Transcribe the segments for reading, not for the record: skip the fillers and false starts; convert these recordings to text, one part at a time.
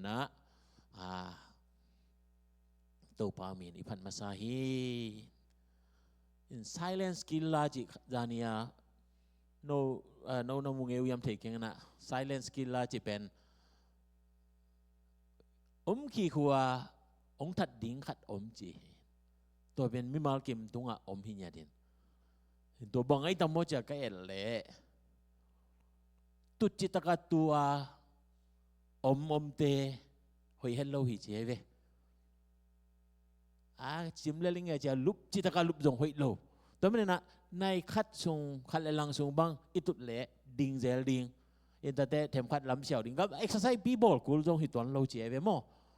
นะตัวปามีนอิพันมาซาฮีin silence skill ji jania no no mung eu yam thekeng na silence skill ji pen khi khua ông thật đỉnh khát chỉตัวเป็นมิมาลกิมตุงะหิญาดินตัวบางไอ้ตามโมจะก็เอลเล่ตุจิตกะตัวเตหอยเฮลโลหิเจเวจิมเลลิงจะลุบจิตกะลุบจงหอยโลตัวมันนะในคัดทรงคัดเลลังทรงบางอิตุเล่ดิงเซลดิงเอ็นแต่เทมคัดลำเสียวดิงก็เอ็กซ์ไซส์ปีบอลกูจงหิตวันโลเจเวโม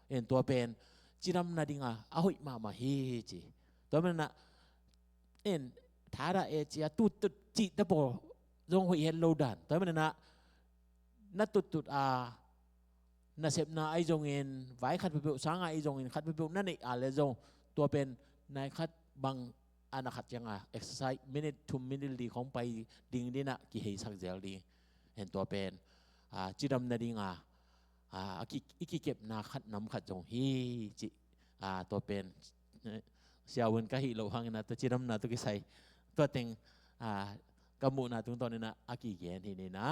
เอ็นตัวเป็นจิรำนาดิงหอยมาเฮจีตัวมันนะเอ็นท้าระจีตุจิตะโปจงหอยเฮลโลดันตัวมันนะนัดตุดนัดเสพนาไอจงเงินไว้ขัดไปเปล่าสางไอจงเงินขัดไปเปล่านั่นเองอะไรจงตัวเป็นนายขัดบางอันขัดยังเอ็กซ์ไซส์minute to minute ดีของไปดิ่งดีนะกี่เหตุสักเจลดีเห็นตัวเป็นจิรำนาดิ่งอีกเก็บนาขัดน้ำขัดจงฮีจิตัวเป็นเสียวันก็หิโลหังนะตัวจิรำนาตัวกี่ใส่ตัวเต็งกำมูนาตรงตอนนี้นะกี่เย็นที่นี่นะ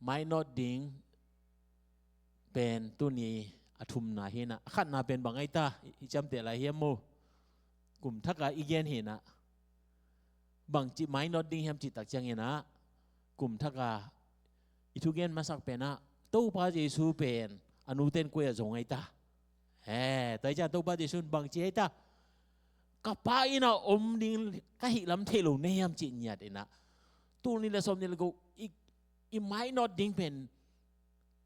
ไม่นอดดิ้งเป็นตัวนี้ทุมนาเห็นขัดนาเป็นบางไอ้ตาจำเตะอะไรเฮียโมกลุ่มทักกะอีเย็นเห็นบางจิไม่นอดดิ้งเฮียมจิตตักจังเห็นกลุ่มทักกะอิทุเกนมาสักเป็นตู้พระเยซูเป็นอนุเทนกุยจงไอ้ตาแต่จะตู้พระเยซูบางจีไอ้ตากับป้าอินะดิ้งก็หิลำเทลุเนี่ยมจิตเนี่ยเองตู้นี้ละสมนี่ละกูอีไม่นอดดิ้งเป็น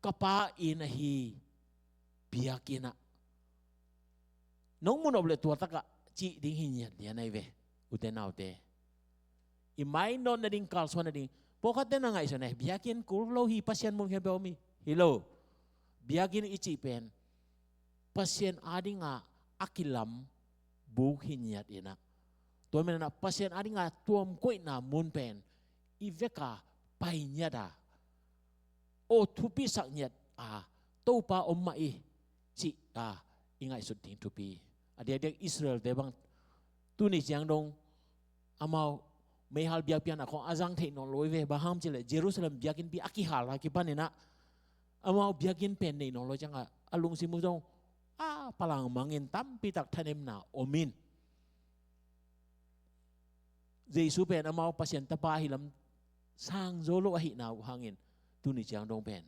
กป้าอินะฮีเบียกินะน้องมันอบเลยตัวตะกะจีดิ้งหินเนี่ยในเวอุเทนเอาเตอีไม่นอดดิ้งกาลส่วนดิ้งพวกเขาเต้นยังไงส่วนไหนเบียกินกูรู้ฮีพัศยันมุงเฮเบอมีฮิโลเบียกินอิจิเป็นพัศยันอาดิ้งอากิลัมบุกหินเนี่ยเองตัวมันนะพัศยันอาดิ้งตัวมกุยนามุนเป็นอีเวกาไปเนี่ยดาโอทุปีสักเนี่ยตู้ปามาจิอิงไงสุดทิ้งทุปีเด็กอิสราเอลเดบังตุนิจังดงอามาไม่ฮัลเบียกินของอาจังเทนอลอยเวบาฮัมจิเลเยรูซาเล็มเบียกินปีอากิฮัลอากิปันเนี่ยอามาเบียกินเป็นเนี่ยนอลอยจังอาลุงซิมุจงพลังมังเงินตั้มปีตักทันเอ็มนาโอมินเยซูเป็นอามาพัศยันตะปาฮิลัมสร้างโซโลหินาวหางเงินตุนิจังดงเป็น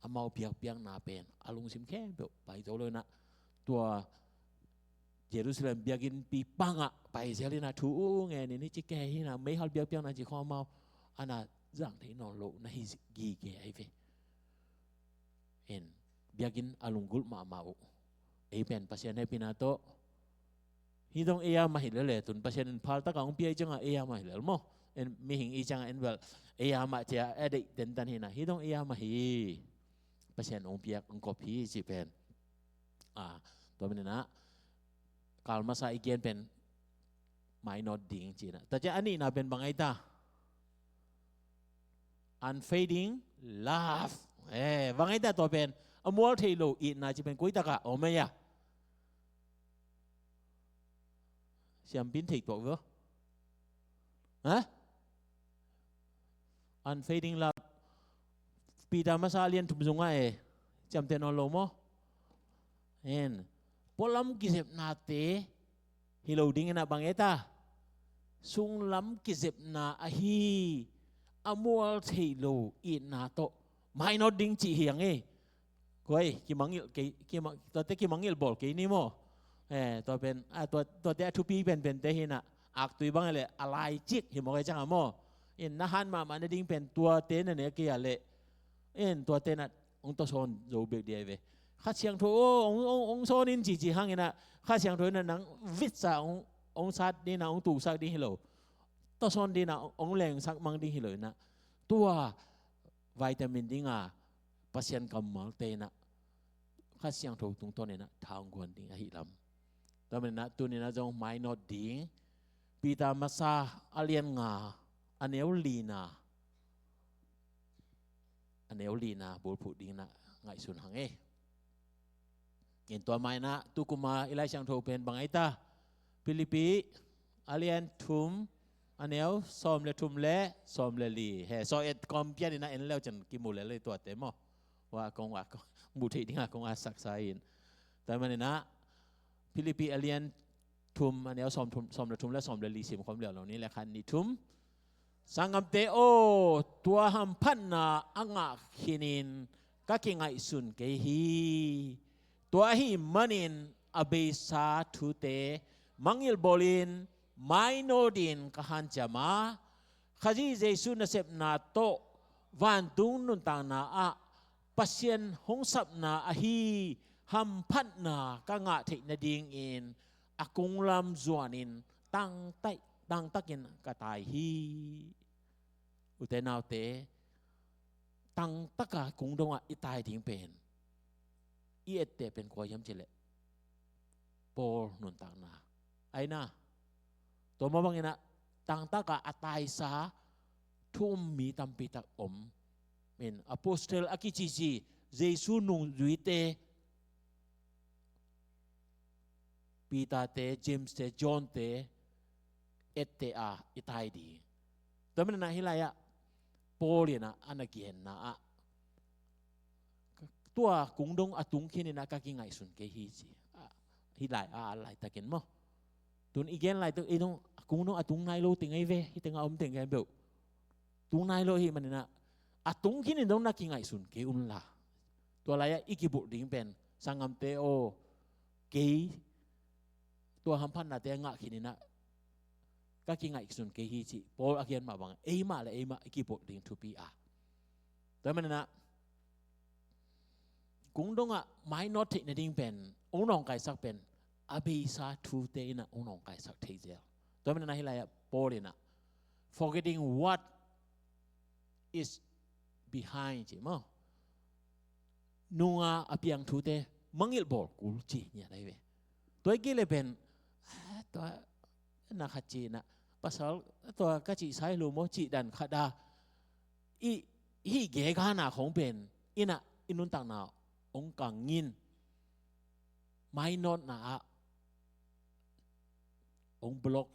อามาเปียงนาเป็นอาลุงซิมแค่ไปโซโลนะตัวเยรูซาเล็มเบียกินปีปังไปเซลินาทูไงนี่จิแกฮินะไม่ฮัลเบียงนาจิข้อมาอันน่ะจังที่นอนโลนะฮิกีเกไอเวเอ็นเบียกินอาลุงกุลมาเอเป็นพัศยันให้พินาโตฮิตงเอียมาหิเลเลยตุนพัศยันพาลตะกังเปียจังเอียมาหิเลลโมเอ็นมีหิงอีจังเอ็นเวลเอียมาเจ้าเด็กเดินตันหินะฮิตงเอียมาหิพัศยันองเปียองกบฮีจิเป็นตัวมันนะกาลมาซาอีเกียนเป็นไม่นอดดิ้งจีนะแต่จะอันนี้นะเป็นบางไอ้ตา unfading love บางไอ้ตาตัวเป็นอมัวเทโลอีน่าจะเป็นกุยตะกะโอ้ไม่ยะเสียมบินถิกตัวเหรอunfading love ปีดามาซาเลียนทุบซุงไงจำเตนอโลโมpolam kisip nate hilaw dingin na bangeta sunglam kisip na ahi amual hilaw in nato mainod ding chi hiang koi kimangil tote kimangil bol kay ni mo to ben to te tupi ben te hina aktui bang le alai chik himo kay chang mo in nahan ma man ding pen tua te na ne kya le tua te na ong to son zo bek dia veข้าเชียงโถองโซนินจีห้างนี่นะข้าเชียงโถนั่นนังวิทย์สาองซัดดีนะองตู่ซักดีฮิโลตัวซอนดีนะองแรงซักมังดีฮิโลนะตัววิตามินดีพัศยันกำมังเตนะข้าเชียงโถตรงต้นนี่นะทางกวนดีฮิลำตัวนี้นะตัวนี้นะจงไม่นอดดีปีตามาซาอาเลียนอันเนวลีนา อันเนวลีนะบุญผุดิ้งนะไงสุนหังเห็นตัวไม้นะตุกุมาอิไลช่างโทเป็นบางไอตาฟิลิปีอาเลียนทุมอันเนวซอมเลทุมและซอมเลลีเฮซอเอ็ดคอมเปียนี่นะเอ็นแล้วจันกิมูเลยตัวเต็มว่ากงว่าบุตรดิ้งกงอาศักไซน์แต่มันนะฟิลิปีอาเลียนทุมอันเนวซอมเลทุมและซอมเลลีสิมความเหลือเหล่านี้แหละคันนี้ทุมสังกัมเตโอตัวหัมพันนาอังะขินินก็กิงไอสุนเกฮีตัวฮีมันินอเบสาทุเตมังอิลบอลินไมโนดินกหันจามาขจีเจสุนเซปนาโตวันตุงนุนตังนาอะปัสยันหงสับนาอฮีหัมพันนากังะเทนดิงอินอากุงลำจวนินตั้งไตดังตักินกระต่ายฮีอุเทนาวเตตังตักะกุงดงอ่ะอิตายทิ้งเป็นอีเอเตเป็นกวายำเจเลโปนุนตังนาไอ้นะตัวมาบังเงินะตังตักะอัตายสาทุ่มมีตัมปิตักอมเป็นอโปสเตลอากิจิจิเจสุนุงจุยเตปีตาเตเจมส์เตจอห์นเตเอตเตอาอิตายดีแต่มันน่ะฮิลายะโปลีนะอันนักเกียนนะตัวกุงดงอตุงคินินะกะกิงไงสุนเกฮีจีฮิลายอะไรตะเกียนมั้งตุนอีเกนไลตัวอีนงกุงดงอตุงนายโลติงไอเวฮิติงอมติงไงเบลตุงนายโลฮิมันนะอตุงคินิดงนักกิงไงสุนเกอุนละตัวอะไรอีกิบุดิ้งเป็นสังกัมเตโอเกตัวหัมพันนาเตงะคินินะก็กิงไงสุนเกฮีจีโปอาเกียนมาบังเอมาเลยเอมากิบุดิ้งทูปีแต่มันนะกุงดงอ่ะไม่นอตในดิ้งเป็นองนองไก่สักเป็นอาเบซาทูเตนะองนองไก่สักเทเจลแต่มันนะฮิลายะโปเลยนะ forgetting what is behind จีมั้งนัวอภิยังทูเตมังยิลบอลกูจีเนี่ยได้เว้ตัวกี่เลยเป็นตัวนักขัดจีนะภาษาตัวกัจจิใช้ลูโมจิดันขัดดาอีเกกานาของเป็นอินะอินุนต่างนาองกังยินไม่นอนนาองบล็อก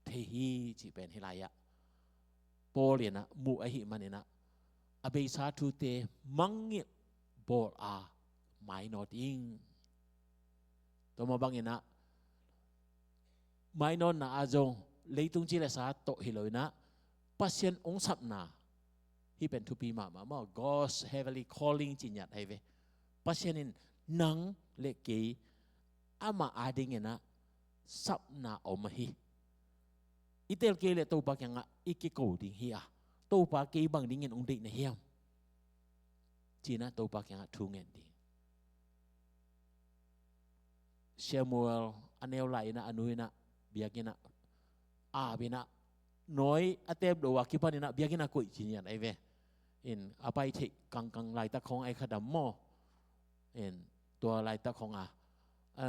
เทฮีจีเป็นฮิลายะโปเลียนะมูอหิมันเนนะอเบซาทูเตมังยิบอลไม่นอติงตัวมาบังเงินะไม่นอนนาอาจงเลยตุงจีเลสาโตฮิโลนะปัสยันองสับนาที่เป็นทุปีมามา God's heavenly calling จิญญาไอเวปัสยันินนังเลกีอามาอาดิงเงนะสับนาอมฮีอิเตลเกเลตัวปากยังอีกกูดิงฮีตัวปากเกบังดิงเงินองดินเฮียมจีนะตัวปากยังทุ่งเงินดิเชมูเอลอันเนลไลนะอนุยนะเบียกินะบินะน้อยอาเตบโดวาคิพันนะเบียกินะกุยจีนไอเวอินอาไปเทกังไลตะของไอขดมโมอินตัวไลตะของ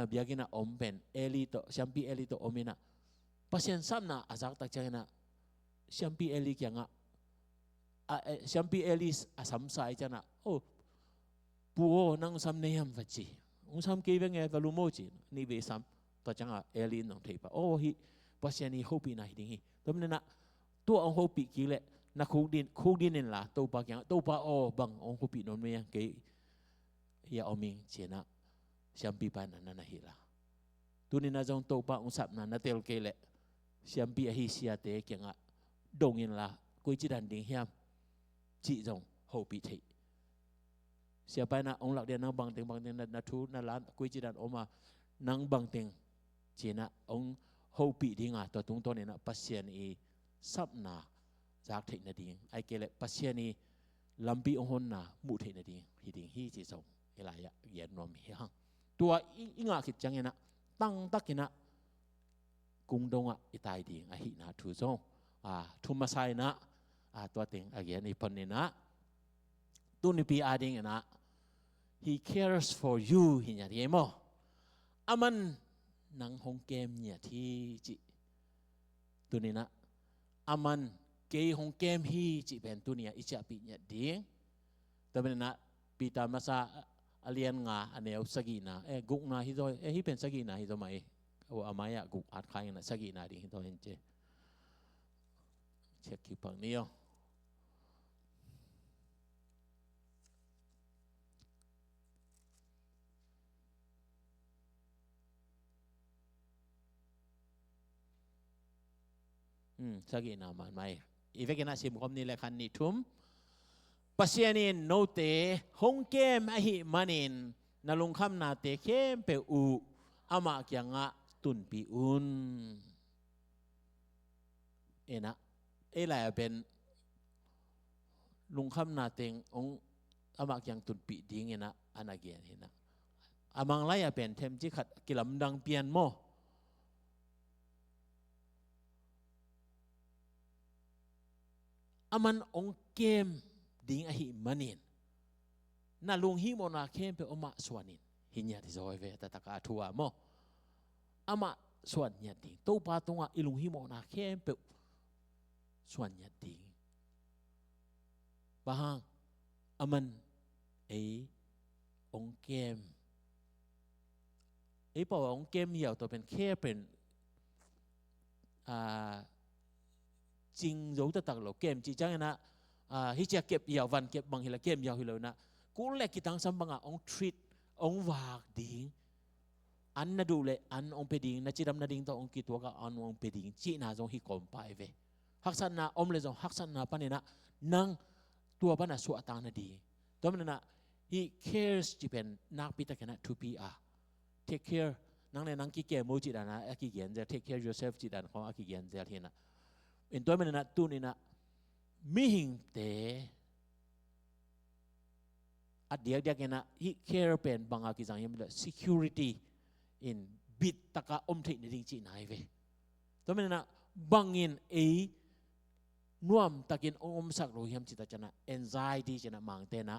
เบียกินะอมเป็นเอลิโตแชมปีเอลิโตอมินะปัสยันซ้ำนะอาจักตักใจนะแชมปีเอลิยังแชมปีเอลิสัมสายจันะโอ้ปัวนั่งซ้ำเนียมฟัจีองซ้ำเกี่ยวกับลูโมจินี่เวซ้ำตัวจังเอลินน้องเทปโอ้ฮิปัสยันนี่ฮูปีนะฮิดิ้งฮิตัวมันนะตัวองฮูปีกี่เละนักคุกดินนี่ล่ะตัวปากยังตัวปากบังองฮูปีนนเมียเกี่ยอมิงเจนะแชมปีปานันนะฮิละตัวนี้นะจงตัวปากองสับนะเตลเกเละแชมปีฮิเซียเตเกี่ยงดงยินละกุยจิดันดิ้งเฮียมจีจงฮูปีเทเสียไปนะองหลักเดียนนังบางเต็งนะทูนะล้านกุยจิดันออกมานังบางเต็งเจนะองฮูปีดิ้งตัวตรงตัวนี้นะปัสยันอีซับนาจากเทนดิ้งไอเกเละปัสยันอีลำปีองหนนามุเทนดิ้งฮิดิ้งฮีจีจงเอลายะเยียนนอมเฮียงตัวอิงาคิดจังเงนะตั้งตักนะกุงดงอิตายดิ้งไอหินาทูจงทุมาไซนะตัวเต็งไอเยียนอีพันนี่นะตุนิปีอาดิ้งนะ He cares for you หินยาดีมั้งอามันนังฮงเกมเนี่ยที่จีตัวนี้นะอามันเกยฮงเกมฮีจีเป็นตัวนี้อิจฉาปีเนี่ยดิ้ง tapi na pita masa alian nga aneu sagina guk na hito hi pen sagina hito mai o amaya guk at kaya na sagina di hito henche check kipang niyo sagina man mai ivekena sim kom ni lekhan ni thum pasyanin note hong kem ahi manin nalungkham na te kem pe u ama kya nga tun pi un ena ela ben lungkham na teng ong ama kyang tun pi ding ena anagian hina amang laya ben them ji khat kilam dang pian mo aman ong kem ding ahi manin na lung hi mo na kem pe oma swanin hinya di zoi ve ta taka thua mo ama swan nya ding to pa tonga ilung hi mo na kem pe swan nya ding bahang aman ong kem pa ong kem yao to pen ke penจริงรู้แต่ตักเราเกมจีจังนะฮิจะเก็บยาววันเก็บบางทีละเกมยาวฮิโลนะกูเล็กกิตังสัมบังองทรีตองวากดิ้งอันน่ะดูเลยอันองเปดิ้งนะจีดำน่ะดิ้งต่อองกิตัวกับอันองเปดิ้งจีน่าจงฮิคอมไปเวฮักสันน่ะอมเลยจงฮักสันน่ะปะเนี่ยนะนั่งตัวปะน่ะสวดตังน่ะดีตัวมันน่ะ he cares จีเป็นนักพิทักษ์นะ to be take care นั่งในนั่งกี่เกมมูจีดานะกี่เกียนจะ take care yourself จีดานของกี่เกียนจะเห็นนะinตัวมันนะตัวนี้นะมิหิงเตอัดเดียกนะ he care เป็นบางอากิจังยังไม่ได้ security in บิดตะกะอมเทนดิ้งจีนายเวตัวมันนะบางอินน่วมตะกินอมสักโลหิมจิตจันะ anxiety จันะมังเตนะ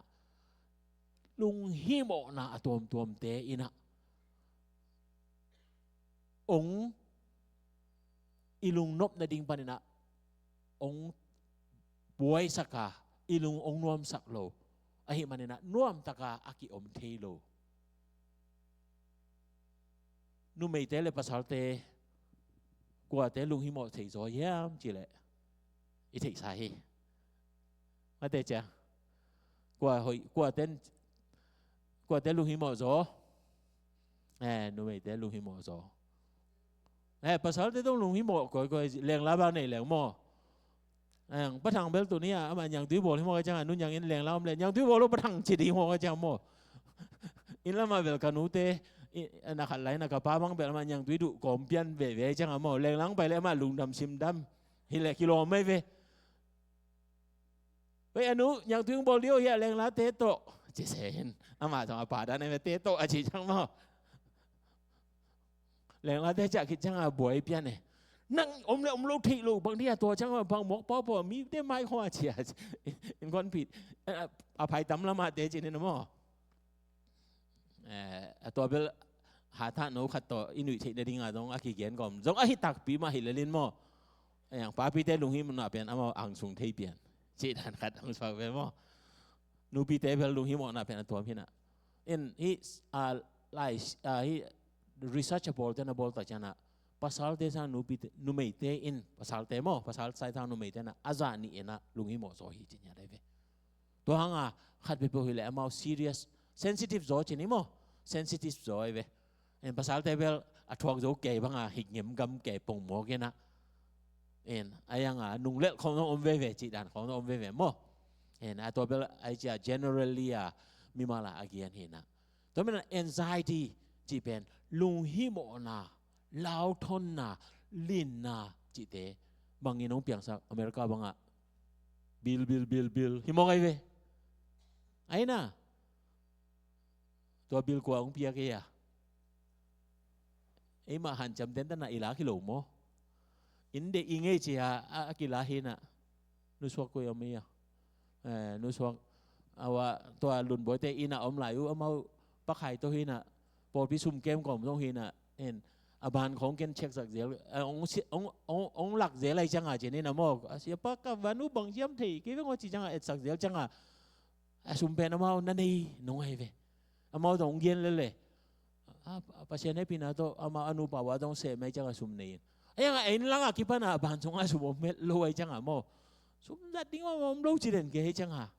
ลุงฮิโมนะตัวมเตอินะองอีลุงนบนะดิ้งปานินะองป่วยสักกะอีลุงองน่วมสักโลอหิมันนะน่วมตะกะอากิอมเทโลนู่ไม่เตะเลยภาษาเตะกว่าเตะลุงฮิโมเทจอยามจีเลยอีเทใส่มาเตะจ้ะกว่าเตะลุงฮิโมจ่อนู่ไม่เตะลุงฮิโมจ่อภาษาเตะต้องลุงฮิโมก็แรงล้าบ้านในแรงหม้อประทังเบลตัวนี้มันยังตื้อโบที่มอจังนู่นยังอินแรงล้ามเลยยังตื้อโบลูกประทังจิตดีมอจังหม้ออินแล้วมาเบลกันนู้เตนักขัดไหลนักป้าบังเบลมันยังตื้อดุกอมเปียนเว่จังหม้อแรงล้างไปแล้วมาลุงดำซิมดำฮิเลกิโลไม่เว่ไปอนุยังตื้อโบเลี้ยวเฮียแรงล้าเตโตเจเซนมาจังป่าด้านในเตโตอาชีจังหม้อแรงล้าเตจะคิดจังบวยเปียนเนี่ยนั่งอมเลยอมลูกที่ลูกบางทีตัวช่างว่าบางหมกป้อมีได้ไม้ข้อเฉียดเป็นคนผิดอภัยตำละมาเตจินนะมั่วตัวเบลหาท่านโนขัดต่ออินุยที่ในดิ่งอ่ะตรงอากิเกียนก่อนตรงอาหิตักปีมาหิเลลินมั่วอย่างป้าปีเตลุงหิมันเป็นเอาอ่างสูงเทียเปลี่ยนจีดันขัดอ่างสูงเป็นมั่วนูปีเตเบลลุงหิมันเป็นตัวพี่น่ะhe researchable แต่นะบอลต่อจันนะpasal te sa nu mei te in pasal te mo pasal sai thang nu mei te na azani ena lungi mo zo hi chinya dai ve to hanga khat be po hi le amau serious sensitive zo chini mo sensitive zo ve en pasal te bel athuak zo ke banga hik ngem gam ke pong mo ke na en ayanga nung le khong om ve ve chi dan khong om ve ve mo en ato bel ai cha generally mi mala again hi na to men anxiety chi pen lung hi mo naลาวทนน่ะลินน่ะจิเตบางงี้น้องเปียงสักอเมริกาบางอ่ะบิลฮิมองไงเว้ไอ้น่ะตัวบิลกว่าองเปียกอ่ะไอ้มาหันจำเต้นตั้งน่ะอีหลากิโลโมอินเดอิงเอจีอ่ะกิลาเฮน่ะนุสวกกูยังไม่อ่ะนุสวกเอาว่าตัวลุนบอยเตอิน่ะอมไหลอยู่เอามาปักไข่ตัวหิน่ะปอดพิสุมเกมก่อนต้องหิน่ะเห็นบานของเกณฑ์เช็คสักเดียวองหลักเสียอะไรจังอ่ะเจนี่นะโมเสียปากกับวานุบังเยี่ยมทีกี่ว่าจีจังอ่ะสักเดียวจังอ่ะ sum pen amau nanei nongai ve amau dong gen le pasien hai pina to ama anu pawa dong se mai chang sum nei ayang ai lang a kipana ban chong a sum met lo ai chang a mo sum da ding mom lo chi den ke chang a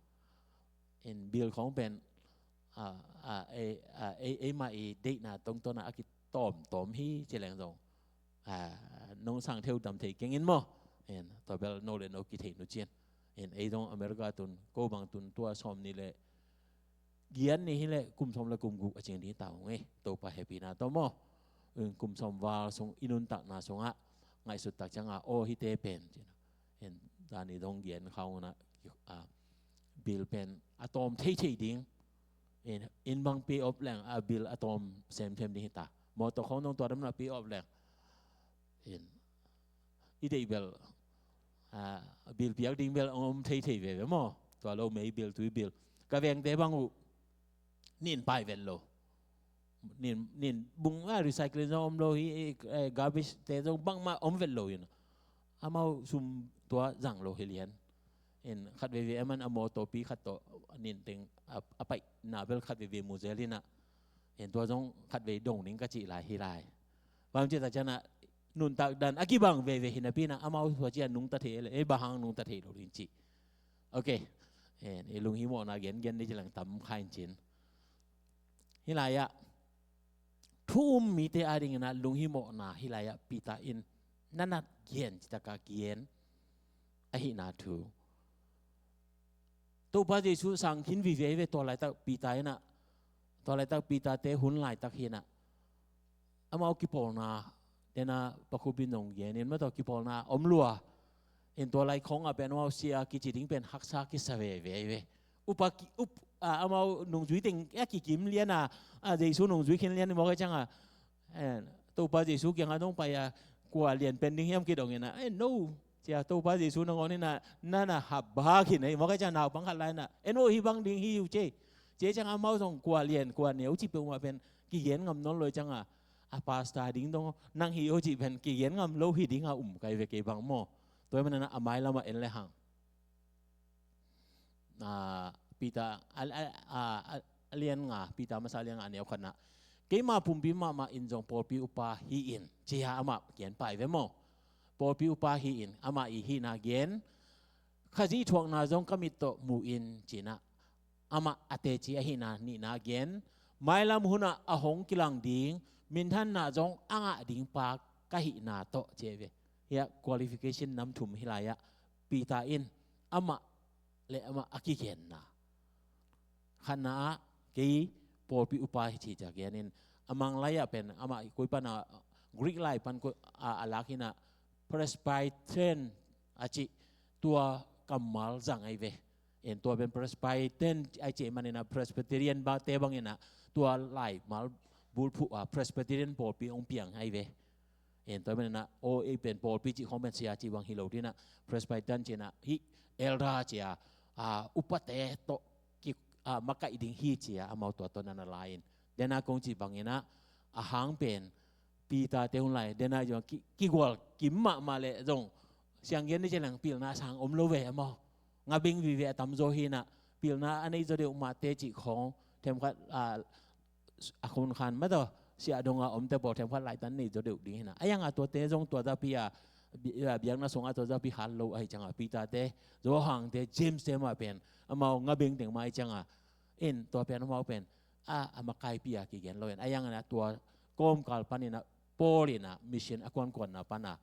en bil khong pen ai ma i date na tong to na a ki tom hi che lang dong nong sang theo dam thei keng in mo en to bel no le no ki thei no chen en ai dong America tun ko bang tun tua som ni le gian ni hi le kum som le kum gu a cheng ni tao nge to pa happy na to mo kum som wa song inun tak na song a ngai sut tak chang a o hi te pen en da ni dong gian khau na bil pen atom thei thei ding en in bang pay off lang a bil atom sem them ni ta mo to khong dong to dam na pay off lang en i dei bel bil piak ding bel thei thei ve mo to lo mei bil tu bil ka veng te bang u nin pai ven lo nin bung recycling om lo hi garbage te dong bang ma ven lo yin amau sum tua zang lo helian en khat ve man amo to pi khat to nin teng apai na bel khat ve muzelina en tua dong khat ve dong ning ka chi lai hi lai bang che ta chana nun tak dan akibang ve hinapi na amau tua chi nung ta the le bahang nung ta the lo rin chi okay en lung hi mo na gen ni chilang tam khain chin hilaya thum mi te aring na lung hi mo na hilaya pita in nanat gen chitaka gen ahi na thu to ba jesu sang hin vi ve to lai tak pita ina to lai tak pita te hun lai tak hina amau ki pol na dena pakubin nong gen in ma to ki pol na om lua in to lai khong a pen wa sia ki chi ding pen haksa ki sa ve upaki amau nong zui ting ki kim lian jesu nong zui khin lian mo ka chang to ba jesu kyang adong pa ya kwa lian pen ding hiam ki dong ina no chia to ba jesu nong oni na hab ba ki nei mo ka chang naw bang khat lai na eno hi bang ding hi u che chang amau song kwa lian kwa neu chi pe ma pen ki yen ngam non loi chang pasta ding dong nang hi o chi pen ki yen ngam lo hi ding kai ve ke bang mo toy man na amai lama en le hang pita alien nga pita masalian aneu khana ke ma pum pi ma injong por pi upa hi in chia ama kian pai ve mo por pi upa hi in ama i hi na gen khaji thuak na jong kamit to mu in china ama ate chi a hi na ni na gen mailam huna ahong kilang ding min than na jong anga ding pa ka hi na to cheve ya qualification nam thum hilaya pita in ama le ama akiken na khana ke por pi upa hi cha genin amang laya pen ama koi pana Greek lai pan ko alakina presbyterian achi tua kamal zang ai ve en tua ben presbyterian ai che manina presbyterian ba te bangina tua lai mal bul phu presbyterian por pi ong piang ai ve en tua ben na o e pen por pi chi khom ben sia chi bang hi lo dina presbyterian chena hi elra chia upate to ki makai ding hi chia amau to to na lain dena kong chi bangina hang pen pita te hun lai dena jo ki gol kim ma le jong siang gen ni chelang pil na sang om lo ve mo nga bing vi ve tam zo hi na pil na anei zo de ma te chi khong them khat khon khan ma do sia donga om te bo them khat lai tan ni zo de ding na ayang to te jong to da pia biang na songa to da pi han lo ai changa pita te zo hang te james te ma pen amau nga bing teng mai changa in to pen amau pen ama kai pia ki gen loen ayang na to kom kal panina polina mission akon kon na pana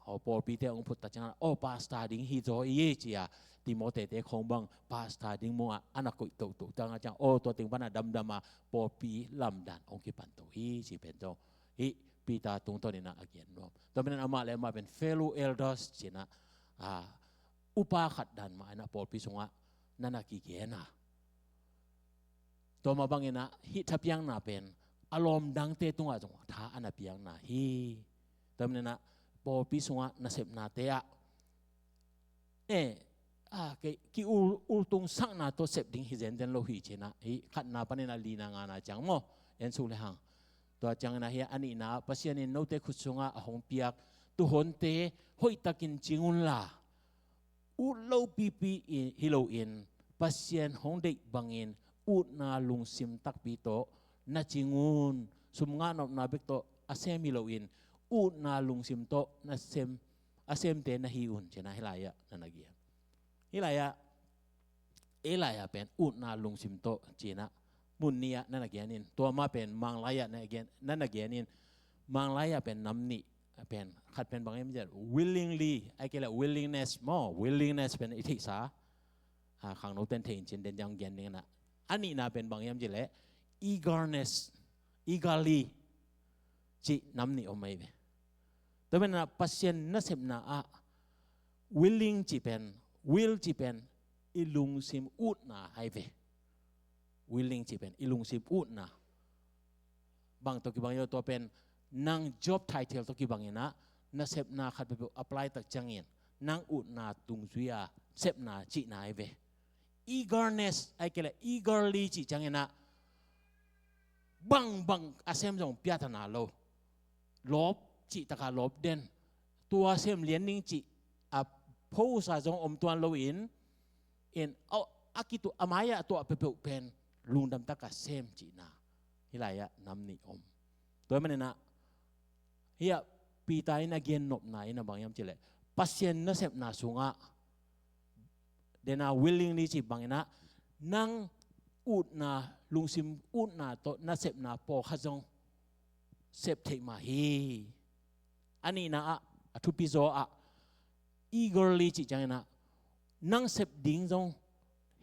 ho por pi te ong phut ta changa o pasta ding hi zo ye chia timote te khong bang pasta ding mo anak ko to tanga chang o to ting pana dam dama por pi lam dan ong ki pan to hi chi pen to hi pita tung to ni na again no to men ama le ma pen fellow elders china upa khat dan ma na por pi songa nana ki gena to ma bangena hi thapyang na pen alom dang te tunga jong tha anapiang na hi to men na por pi songa na sep na te ke ki ul tung sang na to sep ding hi zen den lo hi china hi khat na panena li na nga na chang mo en su le hang to chang na hi ani na pasian in no te khusunga ahong piak tu hon te hoi takin chingun la u lo pi hi lo in pasien hong dei bangin ut na lung sim tak pi to na chingun sum nga nop na bek to asem hiloin ut na lung sim to na asem te na hiun chena hilaya na nagia hilaya elaya pen ut na lung sim to china mun nia na nagianin to ma pen mang laya na again na nagianin mang laya pen namni pen khat pen bangem jar willingly ai kela willingness mo willingness pen ithi sa khang no ten thein chin den jang gen ni na ani na pen bangem jile eagerly chi namni omai be to men na pasien na sep na a willing chi pen will chi pen ilung sim ut na hai ve willing chi pen ilung sim ut na bang to ki bang yo to pen nang job title to ki bang ina na sep na khat pe apply tak changin nang ut na tung zuya sep na chi na hai ve eagerness ai kele eagerly chi changina bang asem jong piata na lo lop chi taka lop den tua sem lian ning chi a po sa jong om tuan lo in akitu amaya to pe pen lungdam taka sem chi na hilaya namni om toy manena hiya pitai na gen nop na ina bangyam chile pasien na sep na sunga dena willingly chi bangina nang ut na lungsim ut na to na sep na po khajong sep thei ma hi ani na a thu pi zo a eagerly chi changena nang sep ding jong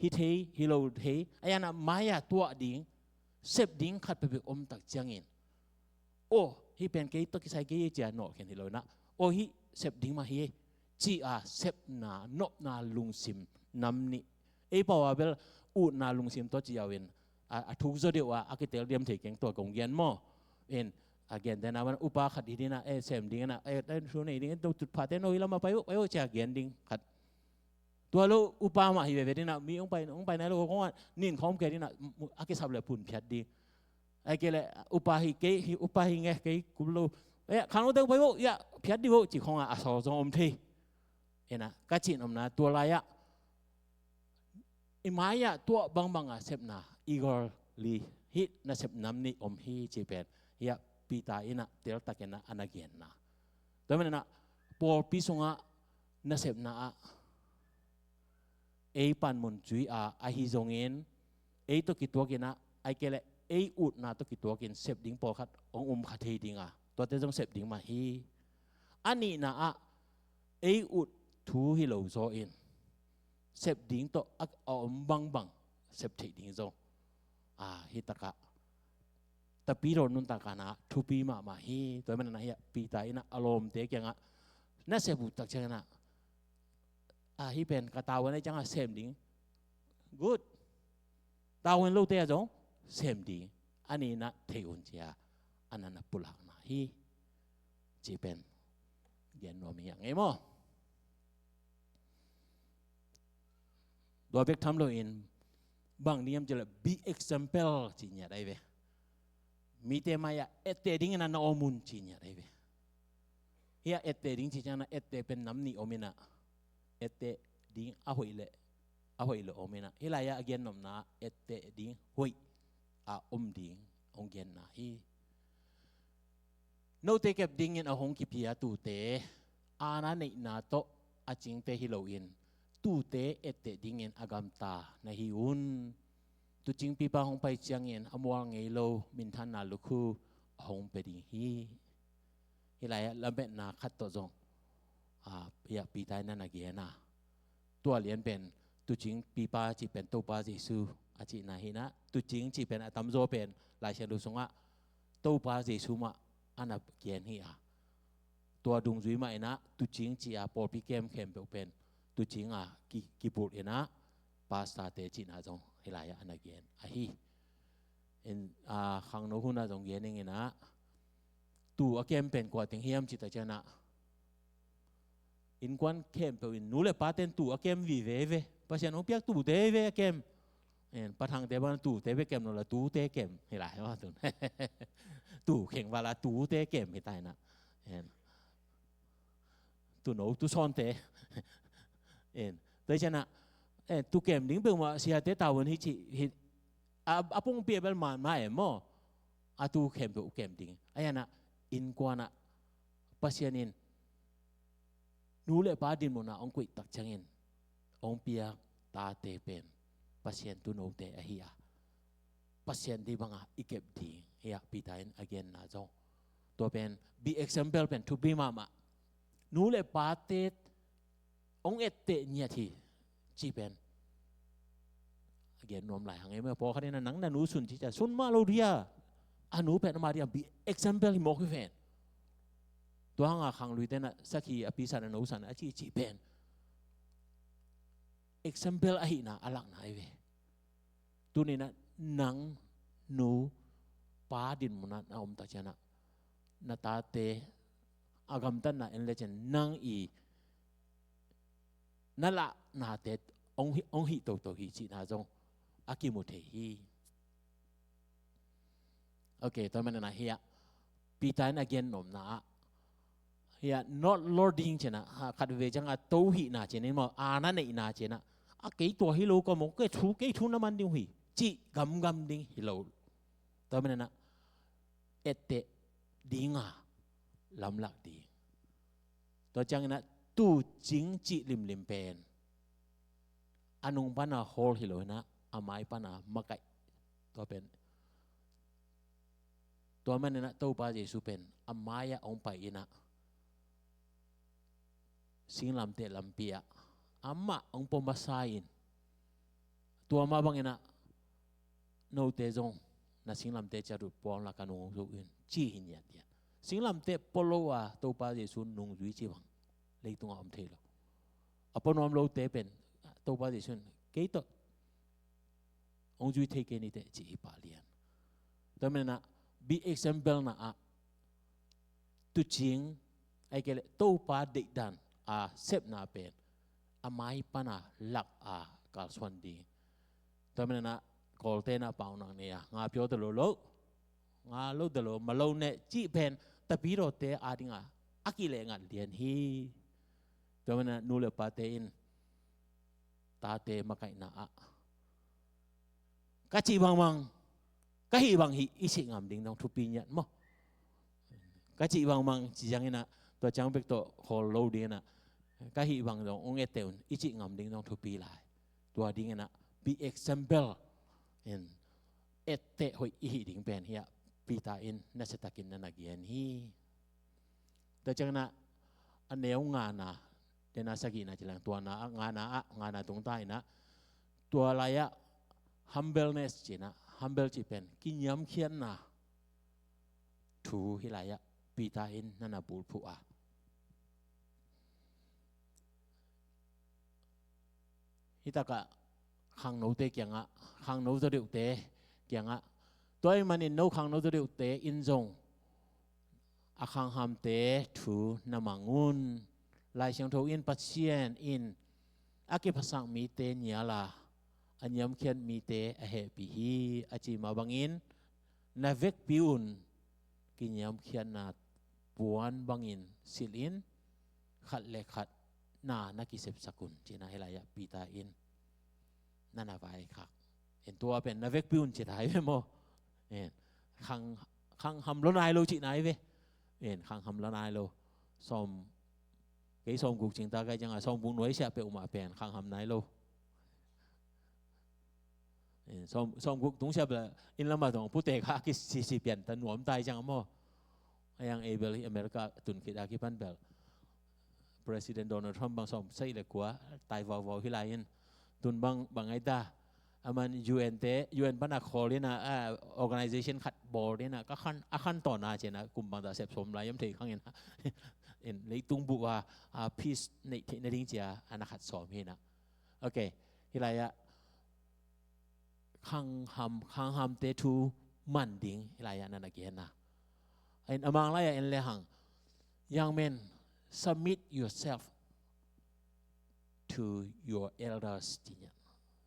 hi thei hi lo thei ayana maya tua ding sep ding khat pe om tak changin o hi pen ke to ki sai ke cha no khen hi lo na o hi sep ding ma hi chi a sep na nop na lungsim namni e pawa bel ut na lungsim to chi yawin a thuk zo dewa akitel diam thei keng to kong gen mo en again then awan upa khat hidina sem ding na ten su nei ding to tut pha te no ilama payo cha gen ding khatตัวเราอุปามาฮิเวดินะมีองไปนะเราคงว่านินของแกดินะอากิสับเลยปุ่นเพียดดีไอ้แกเลยอุปาฮิเกฮิอุปาฮิเงเกกุลโลข้างเราเดินไปว่าอย่าเพียดดีว่าจีของอาสอจงอมทีนะกัจจินอมนะตัวลายะอิมายะตัวบางเสพนะอีกอลลีฮินะเสพน้ำนี่อมฮีจีเป็นอย่าปีตาอินะเตลตะเกนะอนาเกียนนะแต่เมื่อนะพอพิสุงะนะเสพนะปันมุนจุยฮิจงเงินตัวกิตัวกินไอเกลอุดนะตัวกิตัวกินเสพดิ้งปอคัดองขัดเฮดิ้งตัวเตจงเสพดิ้งมาฮีอันนี้นะอุดทูฮิโลโซอินเสพดิ้งตัวบังเสพเทดิ้งโซฮิตะกะแต่ปีเรานุนตากานะทุปีมาฮีตัวมันนะฮีปีตายนะอารมณ์เตกยังน่าเสพบุตรเชนะฮิเป็นกระตาวันนี้จังเสมดิ้ง good ตาวันโลเตะจงเสมดิ้งอันนี้นะเทอุนเจียอันนั้นนะปุลักนะฮิจีเป็นเย็นโนมีอย่างไงมั้งตัวเบกทำโลอินบางนิยมจะเลย be example จีเนี่ยได้เว้มีเตมายาเอเตดิ้งนั่นนะอมุนจีเนี่ยได้เว้เฮียเอเตดิ้งจีจังนะเอเตเป็นน้ำนี่อมินะเอเตดิ้งอาหอยเลยอมินะฮิลายาเกียนนมนะเอเตดิ้งหอยดิ้งองเกียนนะฮีโนเตเก็บดิ้งยันหงกิพิยาตูเตอานาในนาโตอาจิงเตฮิโลอินตูเตเอเตดิ้งยันอากามตาในฮิอุนตูจิงปีปาหงไปเจียงยันอมัวงเอโลมินทันนาลุคูหงเปดิ้งฮิลายาละเบนาคัตโตจงอยากปีตายนั่นนะเกียนะตัวเลียนเป็นตุจิงปีปาจีเป็นตัวปาจิสูอาจินาฮินะตุจิงจีเป็นตัมโซเป็นลายเชลุสงะตัวปาจิสูมาอันนับเกียนฮีตัวดุงจุยมาเองนะตุจิงจีปอปีเกมเข้มเป็นตุจิงกิบุตรเองนะปาสตาเตจินาจงฮิลายะอันนักเกียนฮีขังโนหุนาจงเกียนเองนะตัวเกมเป็นกว่าถึงเฮียมจิตใจนะอินควันเข้มไปอินนู้เลยป้าเต้นตู่เข้มวีเวเพราะฉะนั้นเปียกตู่เตเวเข้มประทังเตบันตู่เตเวเข้มนั่นแหละตู่เตเข้มเห็นไรว่าตู่เข่งเวลาตู่เตเข้มไม่ตายนะตู่โน้ตู่ซ้อนเตแต่ฉะนั้น tu kem ding pe ma sia te tawon hi chi hi apung pia bel man ma mo atu kem pe kem ding ayana in kwana pasianin nu le pa din mo na ong kui tak changin ong pia ta te pen pasien tu no te a hi a pasien di banga ikep di ya pitain again na zo to pen be example pen to be mama nu le pa te ong et te nya thi chi pen again nom lai hang em po kha na nang na nu sun chi cha sun ma lo dia anu pen ma dia be example hi mo ki fen to hanga khang lui te na sakhi api san na no san a chi chi pen example a hi na alak na ai ve tu ni na nang nu pa din mo na om ta chana na ta te agam tan na en legend nang i na la na te ong hi to hi chi na jong aki mo the hi okay to man na hiya pitain again nom na hiya not lording chena khat ve jang a to hi na chen mo a na nei na chena a ke to hi lo ko mo ke thu na man ding hi chi gam ding hi lo to man na ette dinga lam lak di to chang na tu jing chi lim pen anung pana hol hi lo na amai pana makai to pen to man na to pa Jesu pen amaya ong pai ina sing lam te lam pia amma ong po masain to ma bang ina no te jong na sing lam te charu pon la kanung so in chi hin ya dia sing lam te polo wa to pa Jesu nung dui chi bang le tung am the lo apon om lo te pen to pa Jesu ke to ong dui te ke ni te chi pa lian to men na be example na a tu ching ai ke to pa de dan a sep na pen amai pana lak a kal swan di to men na kol te na pau na ne ya nga pyo de lo nga lo de lo ma lo ne chi pen ta pi ro te a dinga akile nga lian hi to men na nu le pa te in ta te ma kai na a ka chi bang ka hi bang hi isi ngam ding dong thu pi nyat mo ka chi bang chi jang ina to chang bek to hol lo di na ka hi bang dong ong eteun isi ngam ding dong thu pi lai to ding na be example in ette hoi hi ding pen hi pi ta in na se takin na nagian hi to chang na aneu nga na te na sagi na chilang to na nga na tung tai na to la ya humbleness china humble chi pen kinyam khian na thu hilaya pita in nana bul phu a hitaka khang no te kyanga khang no zo te kyanga toy manin no khang no zo te in zong a khang ham te thu namangun lai siang tho in pasien in aki phasang mi te nyala anyam khian mi te a he pi hi achi ma bangin na vek piun kinyam khian na puan bangin silin khat le khat na ki sep sakun china helaya pita in nana vai khak en tua pen na vek piun chi thai ve mo en khang ham lo nai lo chi nai ve en khang ham lo nai lo som cái som cuộc chiến ta cái chẳng là som buông núi sẽ bị mà bèn khang ham nai lo som cuộc đúng sẽ là in lắm mà đồng putek ha cái si biển ta nuông tai chẳng mo yang able America tun kita ki pan bel President Donald Trump bang som sai le kwa tai vào hi lain tun bang ai ta aman UN pana khol na organization khat board na ka khan to na chena kum bang da sep som lai yam thei khang en lei tung bu wa peace nei the na ding chia ana khat som hi na okay hi lai ya khang ham te thu man ding hi lai ya na na gen na en amang lai en le hang young men submit yourself to your elders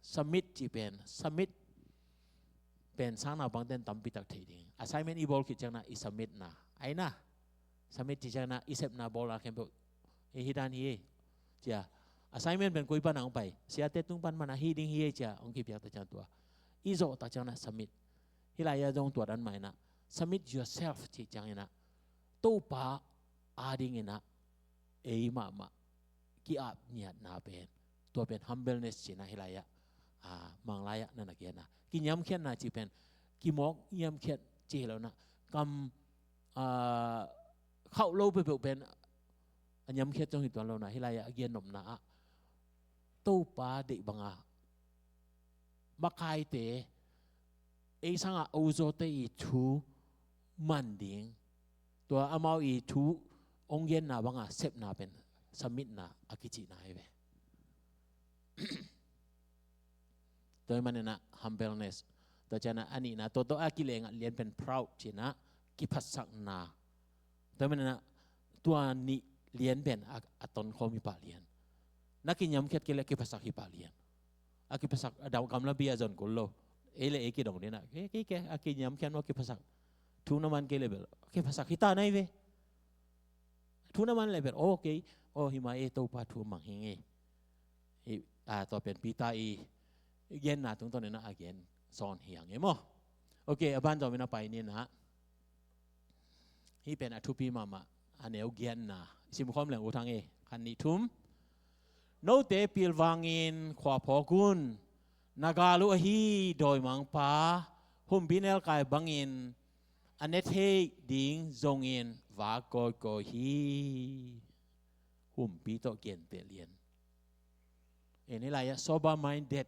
submit chi pen submit pen sang na bang ten tam pi tak thei ding assignment i bol ki chang na i submit na ai na submit chi chang na i sep na bol la kem bo e hi dan hi chia assignment เป็นกุยปันเอาไปเสียเตตุ้งปันมันฮีดิ้งฮีจ้าองค์กิบยากตะจันตัวอีโซตะจังนะ submit ฮิลายาจงตัวดันใหม่นะ submit yourself จีจังนะตู้ป้าอาดิ้งนะเอมากีอาบเนี่ยนาเป็นตัวเป็น humbleness จีนะฮิลายามังลายะนั่นนักเรียนนะกินย้ำเขียนนะจีเป็นกิมอกย้ำเขียนจีแล้วนะกำเข้าโลไปเป็นอันย้ำเขียนจงหิตวันเรานะฮิลายะเกียนหนุ่มนะตู้ป้าเด็กบังมาใครเตะไอ้สังอาโอโซเตอีทูมันดิ้งตัวอามาอีทูองเย็นนะบังเซฟนะเป็นสมิธนะอากิจินะไอ้เว้ตัวมันเนี่ยนะ humbleness ตัวเจนะอันนี้นะตัวอากิเลงเรียนเป็น proud จีนะกิพัสสักนาตัวมันเนี่ยนะตัวนี้เรียนเป็นอัตนเขามีป่าเรียนนักกินยำเค็ดกิเลกิพัสสักฮิป่าเรียนอากิพัสสักดาวกำลังเบียจนกุลโลเอเลเอกิดงเนี่ยนะแกอากินยำเค็ดว่ากิพัสสักทุนน้ำมันกิเลเบลกิพัสสักฮิตาไหนเวทุนน้ำมันเลเบลโอเคโอหิมาเอตัวปาทูมังเฮงตัวเป็นปีตาอีเย็นนะตรงตัวนี้นะเย็นสอนเหียงเงี้ยมั้งโอเคบ้านจอมินาไปนี่นะที่เป็นทุพีมาอันเนี้ยเย็นนะสิมุขมเหลืองอุทังคันนี้ทุ่มโนเตปิลวางินขวาพอกุนนากาลุฮีโดยมังปาหุ่มบินเอลกายบังอินอันเนเทดิงจงอินวากโกฮีหุ่มปีโตเกียนเตเลียนini lah ya sober minded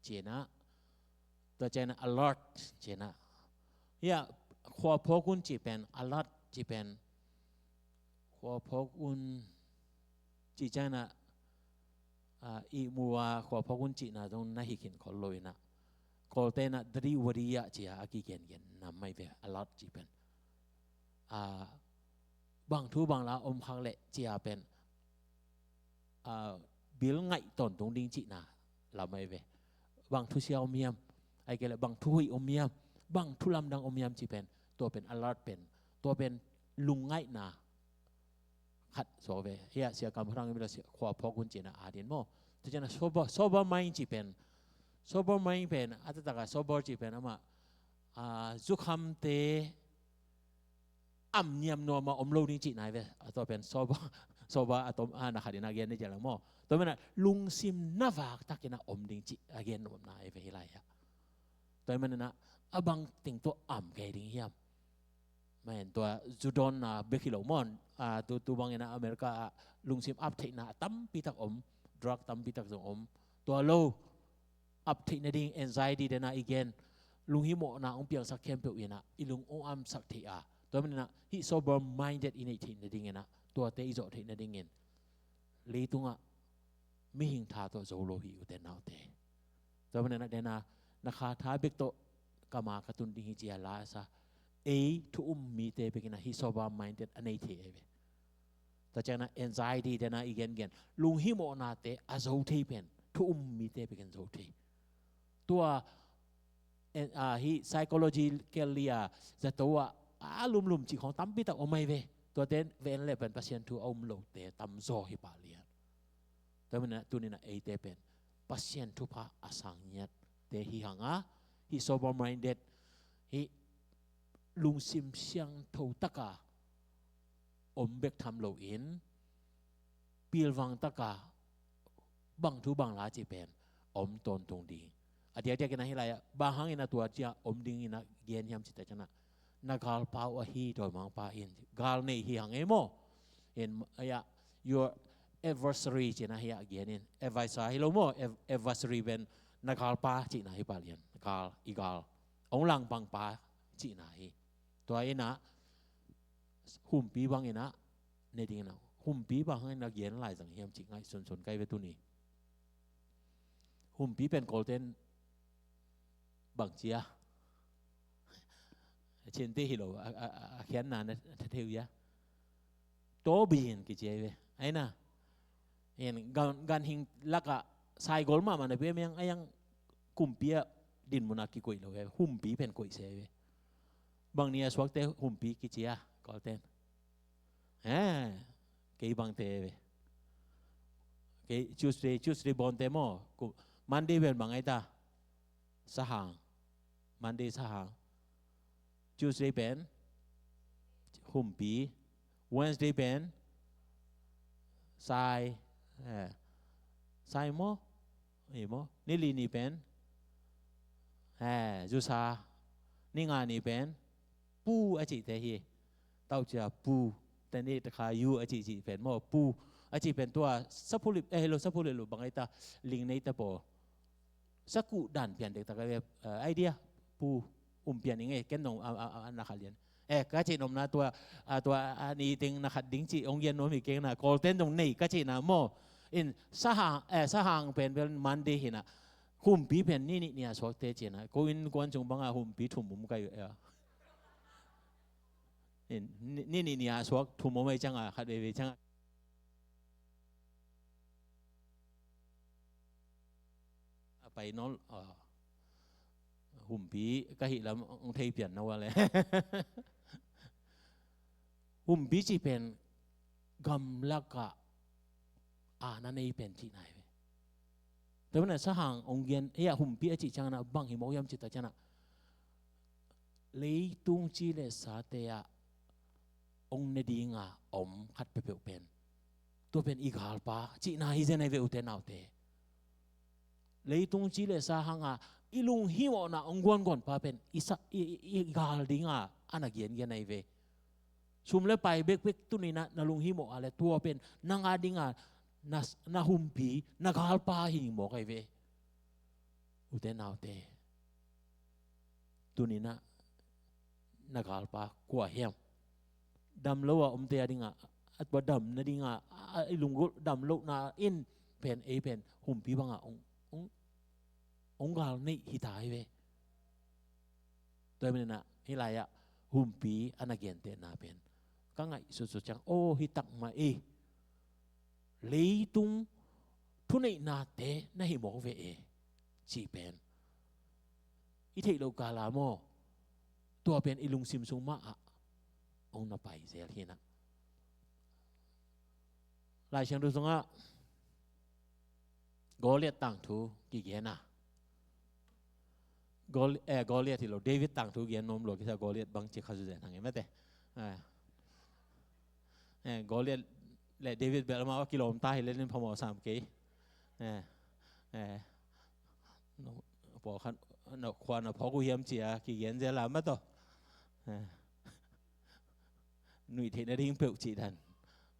cinaตัวเจน alert cina ya ขวบพกุนจีเป็น alert จีเป็นขวบพกุนจีเจนะอีมัวขวบพกุนจีนะตรงนั้นหิกินขอลอยนะขอเตนะดรีวริยะจีอากิเกียนนำไม่เป็น alert จีเป็นบางทุบางละอมพังเละจีอาเป็นบิลไงตอนตรงดิ้งจีน่ะเราไม่เวบางทุเชียวอมยมไอ้เกล้บางทุยอมยมบางทุลำดังอมยมจีเป็นตัวเป็นอลาดเป็นตัวเป็นลุงไงน่ะขัดโซเวเฮียเสียกรรมพลังเวลาเสียขวบพอกุญจีน่ะอาดินโมแต่จะน่ะโซบไม่จีเป็นโซบไม่เป็นอาจจะตากาโซบจีเป็นอะมาจุคำเตอัมเนียมนัวมาอมโลดิ้งจีน่ะเวตัวเป็นโซบอะตอมนักขัดนักเรียนในเจ้าหลังโมตัวมันลุงซิมนาวากตักนะอมดิ้งจีอาเกนอมนาเอเวฮิไลยะตัวมันนะบังติงตัวอ่ำแกดิ้งเฮียมไม่เห็นตัวจูดอนนะเบคิโลมอนตัวบางนะอเมริกาลุงซิมอัพเทนะตั้มปีตักอมดรักตั้มปีตักส่งอมตัวโลอัพเทนะดิ้งแอนไซตี้เดนะอีเกนลุงฮิโมนะองเปียงสักเข้มเปียวนะอีลุงองอัมสักเทียตัวมันนะฮิโซเบอร์มายน์เด็ดอินเอทินะดิ้งนะตัวเตอิโซเทนะดิ้งเงินลีตุงะไม่หิงท่าตัวโซโลหิอุเตนเอาเตแต่วันนั้นเดน่านักข่าวท้าเบกโตกามากระตุนดิ้งฮิจิอาลาซาทุมมีเตเบกินะฮิโซบาไม่เด็ดอันนี้เทเอเวแต่จากนั้น anxiety เดน่าอีกเงินลุงฮิโมนาเตอาโซเทเป็นทุมมีเตเบกินโซเทตัวฮิ psychology เกลียจะตัวลุมจีของตั้มปีตะอมไม่เวตัวเต้นเวนเลยเป็น pasien ทุอมโลเตตั้มโซฮิปาเลียแต่มันนะตัวนี้นะเอเตเป็น pasien ทุพะอาสังเนียเตฮิหังฮิ sober minded ฮิลุงซิมเชียงทูตะกาอมเบกทำโลอินปีลวังตะกาบังทุบังลาจีเป็นอมตนตรงดีเดี๋ยวกันนะฮิไลบางครั้งนะตัวเจ้าอมดิ้งนะเกียนยามจิตใจนะนักกาลปาวฮีโดยมังปาอินกาลนี่ฮิหังโมเห็นyour adversary จีน่าฮิอาเกียนิน advisor ฮิโลโม adversary เป็นนักกาลปาจีน่าฮิปาเลียนกาลอีกาลองหลังบังปาจีน่าฮิตัวเองนะหุ่มปีบังเองนะในดิ้งนะหุ่มปีบังให้นักเกียนหลายสังเฮียมจีง่ายส่วนใกล้ไปตัวนี้หุ่มปีเป็นโกลเด้นบังเจียเช่นที่ฮิโลเขียนนานนะเทียวยะโตบีนกิเจเวไอ้น่ะเห็นการหิงลักอะสายกอลมามันเปยังกุมปีดินมุนักกิโกยเลยหุ่มปีเป็นโกยเสวบางเนี่ยสวักเตหุ่มปีกิเจียกอลเต้นเกี่ยบางเตเว cái Tuesday bon te mo Monday ben bang ai ta sahang Monday sahang Tuesday ben humpi Wednesday ben sai sai mo ni li ni ben jusa ni nga ni ben pu a chi te hi tao cha puแต่นี่ตะคายูอาจิเป็นมอปูอาจิเป็นตัวสัพพุลิเราสัพพุลิบางไอ้ตาลิงในตะโปสักกูดันเปลี่ยนเด็กตะกันไอเดียปูเปลี่ยนยังไงแกนนงนักเรียนก็จินมนะตัวนี้ติงนักดิ้งจีองเย็นนมอีกเก่งนะโกลเต้นตรงนี้ก็จินะมออินสหางเป็นมันดีเห็นนะหุ่มปีเป็นนี่เนี่ยสวกเตจินะกูอินกวนจงบังอาหุ่มปีถุ่มมุมกันอยู่นี่สวกทุ่มไม่จังขัดเวจังไปน้องหุ่มปีก็เห็นแล้วองเทยเปลี่ยนนะว่าเลยหุ่มปีจีเป็นกำลักกะนั่นเองเป็นที่ไหนแต่วันนั้นสหางองเย็นหุ่มปีจีจังนะบางหิมอยมจิตจังนะเลยตุงจีเลสาเตียองเนดีงาขัดเปเปเป็นตัวเป็นอีกาลปาจีน่าฮิเจนในเวอุเทนเอาเตเลยตุงจีเลสาหังอีลุงฮิวนะองกวนก่อนปาเป็นอีกาลดิงาอันนักเย็นในเวชุมเลไปเบกตุนีนะลุงฮิโมอะไรตัวเป็นนางอาดิงานาหุมปีนากาลปาหิโมไกเวอุเทนเอาเตตุนีนะนากาลปากว่าเฮียมดำแล้วเตียดิงอัดว่าดำนะดิงไอ้ลุงก็ดำแล้วนะอินเป็นเป็นหุ่มปีบังองกาลนี่ฮิตายเวตัวมันนะฮิลายะหุ่มปีอันนักเรียนเตน่าเป็นก็ไงสุดๆจังโอ้ฮิตักมาเลยตุงทุนไอนาเตน่าฮิโมเวจีเป็นอิเทโลกาลาโมตัวเป็นอิลุงซิมซุงมาองนับไปเสียทีนะลายเชิงดูตรงอ่ะกอเลียต่างทูกี่เกียนะกอเลียที่เราเดวิดต่างทูเกียนนมหลวงที่จะกอเลียบางจิขาสุดเด่นทางเงี้ยไม่แต่กอเลียและเดวิดเบลมาว่ากิโลมตายเล่นพม3 กีพอขันควานพอกูเฮียมเจียกี่เกียนเจริญมาต่อหนุ่ยเทนดิ้งเปิลจีดัน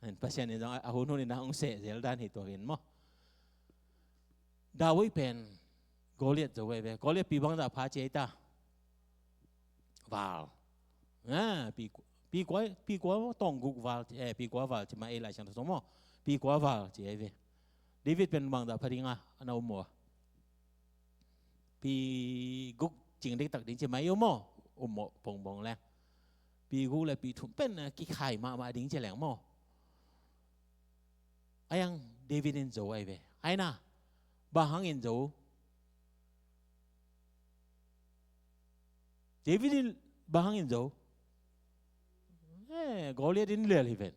เห็นปัจจัยนี้ต้องเอาหุ่นนี่นะองเสเจลดันเหตุตัวเห็นมั้งดาววิเป็นกอเลียจะเว้ยกอเลียปีบังดาพาเจต้าวาลปีกว่าต้องกุกวาลปีกว่าวาลจะมาอะไรฉันสมมติปีกว่าวาลเจเวเดวิดเป็นบังดาพาริงะอันเอาหมัวปีกุกจริงได้ตักดิ้งจะมาเยอะมั้งอุโมปงบงแรงปีกูเลยปีถุงเป็นกี่ไข่มาดิ้งเจริญมั้งไอ้ยังเดวิดอินโจไอ้เว้ไอ้น่ะบางอินโจเดวิดบางอินโจกอเลียดินเลี้ยลิเวน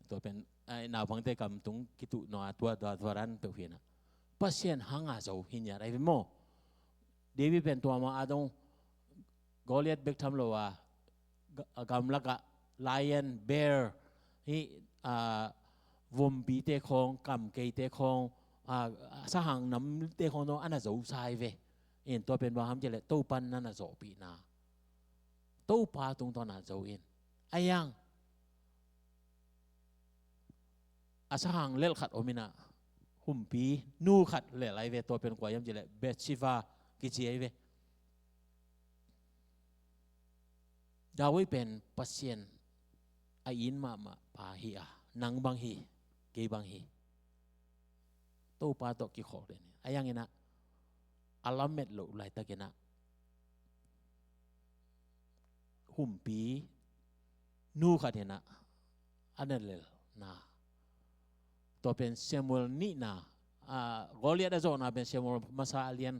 ตัวเป็นไอ้หน้าพังเตะกำตุงกิตุหน้าตัวรันเปลี่ยนนะปัสเซียนหางอาโจหินยาไอ้เว้มั้งเดวิดเป็นตัวมาอาดงกอเลียดเบกทำโลวากำลักะไลออนเบร์นี่วมปีเตะคงกำเกยเตะคงสหางน้ำเตะคงโนอันนั้นจะอุตสายเวอินตัวเป็นว่าทำเจริญตู้ปันนั่นน่ะจะปีนาตู้ปลาตรงตอนนั้นจะอินไอ้ยังสหางเลี้ยขัดโอมินะหุ่มปีนูขัดเลี้ยไรเวตัวเป็นกว่ายังเจริญเบชิฟากิจิไอเวดาวิเป็นปัสเซียนอายินมาปาฮีนังบางฮีเกบางฮีตู้ปลาตกกี่ขอเลยไอ้ยังไงนะอัลลัมเม็ดโลไลตะกินะหุ่มปีนูขัดเห็นนะอันนั้นเลยนะตัวเป็นเซมูลนี่นะกอเลียดโซนาเป็นเซมูลมาซาเลียน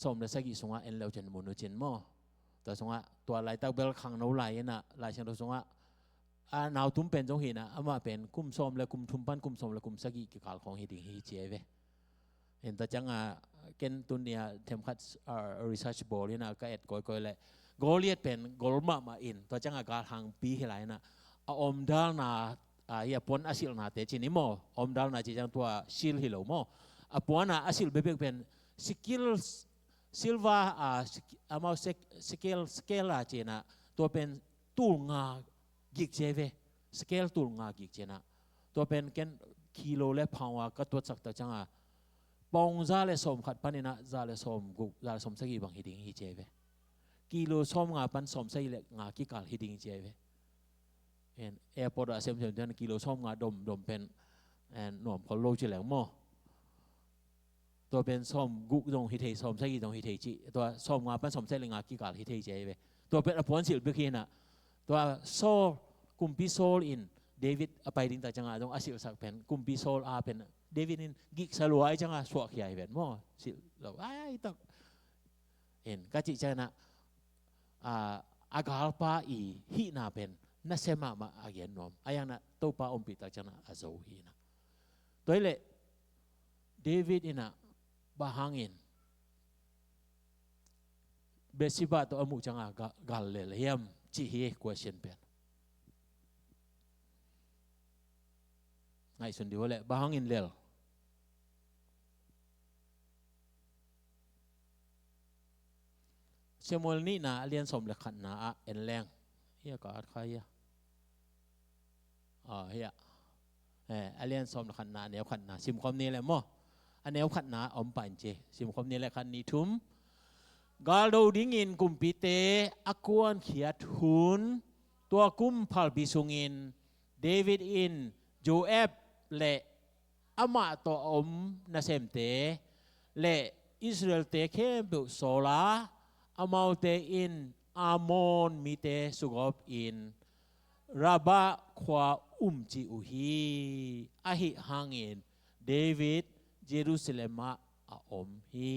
สมเด็จสักกี่สงฆ์เอ็นเลวเจนมุนเจนมอแต่สงฆ์ตัวไลตะเบลขังโนไลนะไลเชนตัวสงฆ์ nào tụm bên trong hình mà bên cung xóm là cung thum pan cung xóm là cung sagi cái cảของ hi ding hi chế về hiện tại chẳng cái tuần này thêm khát research ball na cái coi lại Goliath bên Golma mà in tại chẳng cái hàng pi hi lại na dal na ya pon asil na te chini mo dal na chỉ chẳng tua sil hi lo mo pon na asil bebek bên skills silva mau scale là chỉ na tua bên tool nga gig chế về scale tool nga gig chế na tua bên cái kilo le pound cái tua chắc ta chẳng bong ra le som khát pan na ra le som gu ra som sagi bang hiding hi chế về kilo som nga pan som sai le nga ki kal hiding chế về en airport assembly dan kilo som nga dom pen en nom ko lo chi leng moตัวเป็นส้มกุกตรงฮิตเทส้มใช่กี่ตรงฮิตเทจิตัวส้มงาเป็นส้มใช่เลยงากี่กาลฮิตเทเจไปตัวเป็นอภรศิลป์เมื่อกี้น่ะตัวโซกุมพิโซลอินเดวิดไปดิ้งแต่จังหวะตรงอาศิลสักเป็นกุมพิโซลเป็นเดวิดอินกิกสลัวไอ้จังหวะสวกใหญ่เป็นมั่วศิลเราไอ้ต้องเห็นก็จิตใจน่ะอากาลปาอีฮินาเป็นนัสเซมามาอาเกียนนอมไอ้ยังน่ะตัวปาอมปิตแต่จังหวะอาโซฮีน่ะตัวเล่เดวิดอิน่ะbahangin besiba to amu changa gal le hiam chi hi question pen ngai sun di wale bahangin lel semol ni na alian som le khat na en leng hia ka at khai ya hia alian som le khat na ne khat na sim khom ni le moอันนี้ขัดหนาอมปันเจสิมคมนี่แหละขันนี้ทุ่มกาลดูดิ้งินกุมปีเตอากวนเขียดหุนตัวกุมพัลบิสุงินเดวิดอินโจเอฟและอามาตัวอมนาเซมเตและอิสราเอลเตเข้มบุโซลาอามาเตอินอามอนมีเตสุกอบอินราบะควาจิอุฮีอาหิฮังอินเดวิดเยรูซาเล็มอมฮี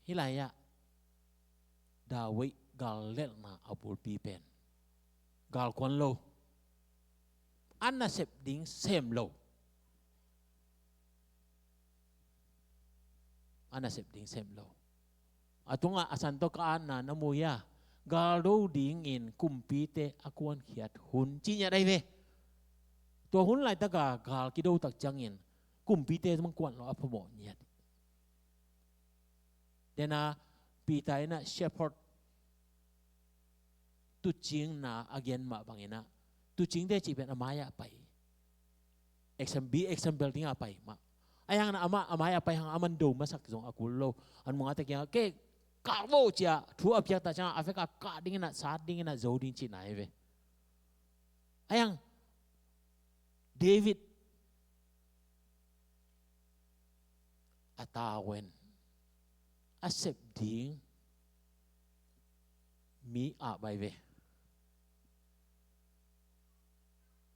ฮิไลยะดาวิดกาลเลนนาอับูปีเป็นกาลควันโลอันน่ะเสพดิ้งเซมโลอันน่ะเสพดิ้งเซมโลตุงอาสันโตกานน่ะนโมยากาลดิ้งอินกุมปีเตอากวนเขียดหุนจีเนี่ยได้เวตัวหุนไรตะกากาลกิโดตักจังอินกุมปีเตมันกวนเราอภโมเนี่ยเดน่ะปีไตน่ะเชฟพอร์ตตุจิงน่ะอาเกนมาบางเอ็นะตุจิงได้จีเป็นอามายะไปexample ที่อาไปมาไอ้ยังน่ะอามายะไปหางอามันดูมาสักจงอากุลโลอันมองแต่ยังเกกาโวเจียทัวอภิยาตาจังอาเฟกากาดิ้งน่ะสาดิ้งน่ะโจดิ้งจีน่ะเวไอ้ยังเดวิดอาตาเวนอาเซปดิ้งมีอาใบเว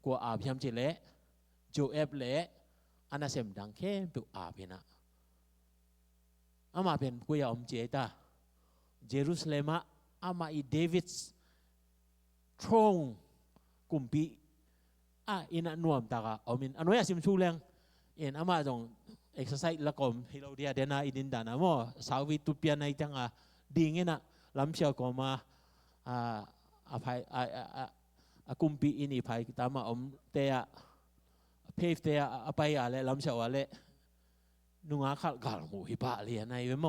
กว่าอาพิมพ์เจเล่โจเอฟเล่อันนั้นเสมดังเข้มตัวอาพินะอามาเป็นกุยอมเจตาเยรูซาเล็มอามาอีเดวิดทรงกุมปีอินันนวมตากอามินอันนู้นสิมชูแรงอามาจงเอ็กซ์ไซส์ละกอมฮิโลเดียเดน่าอินินดานะโมสาวิตุเปียนในจังดิ่งนะลำเชียวก็มาอภัยกุมปีอินีภัยตามอมเตะเพฟเตะอภัยอะไรลำเชียวอะไรนุ่งอาขัดกาลหูฮิปะเลียนในเวโม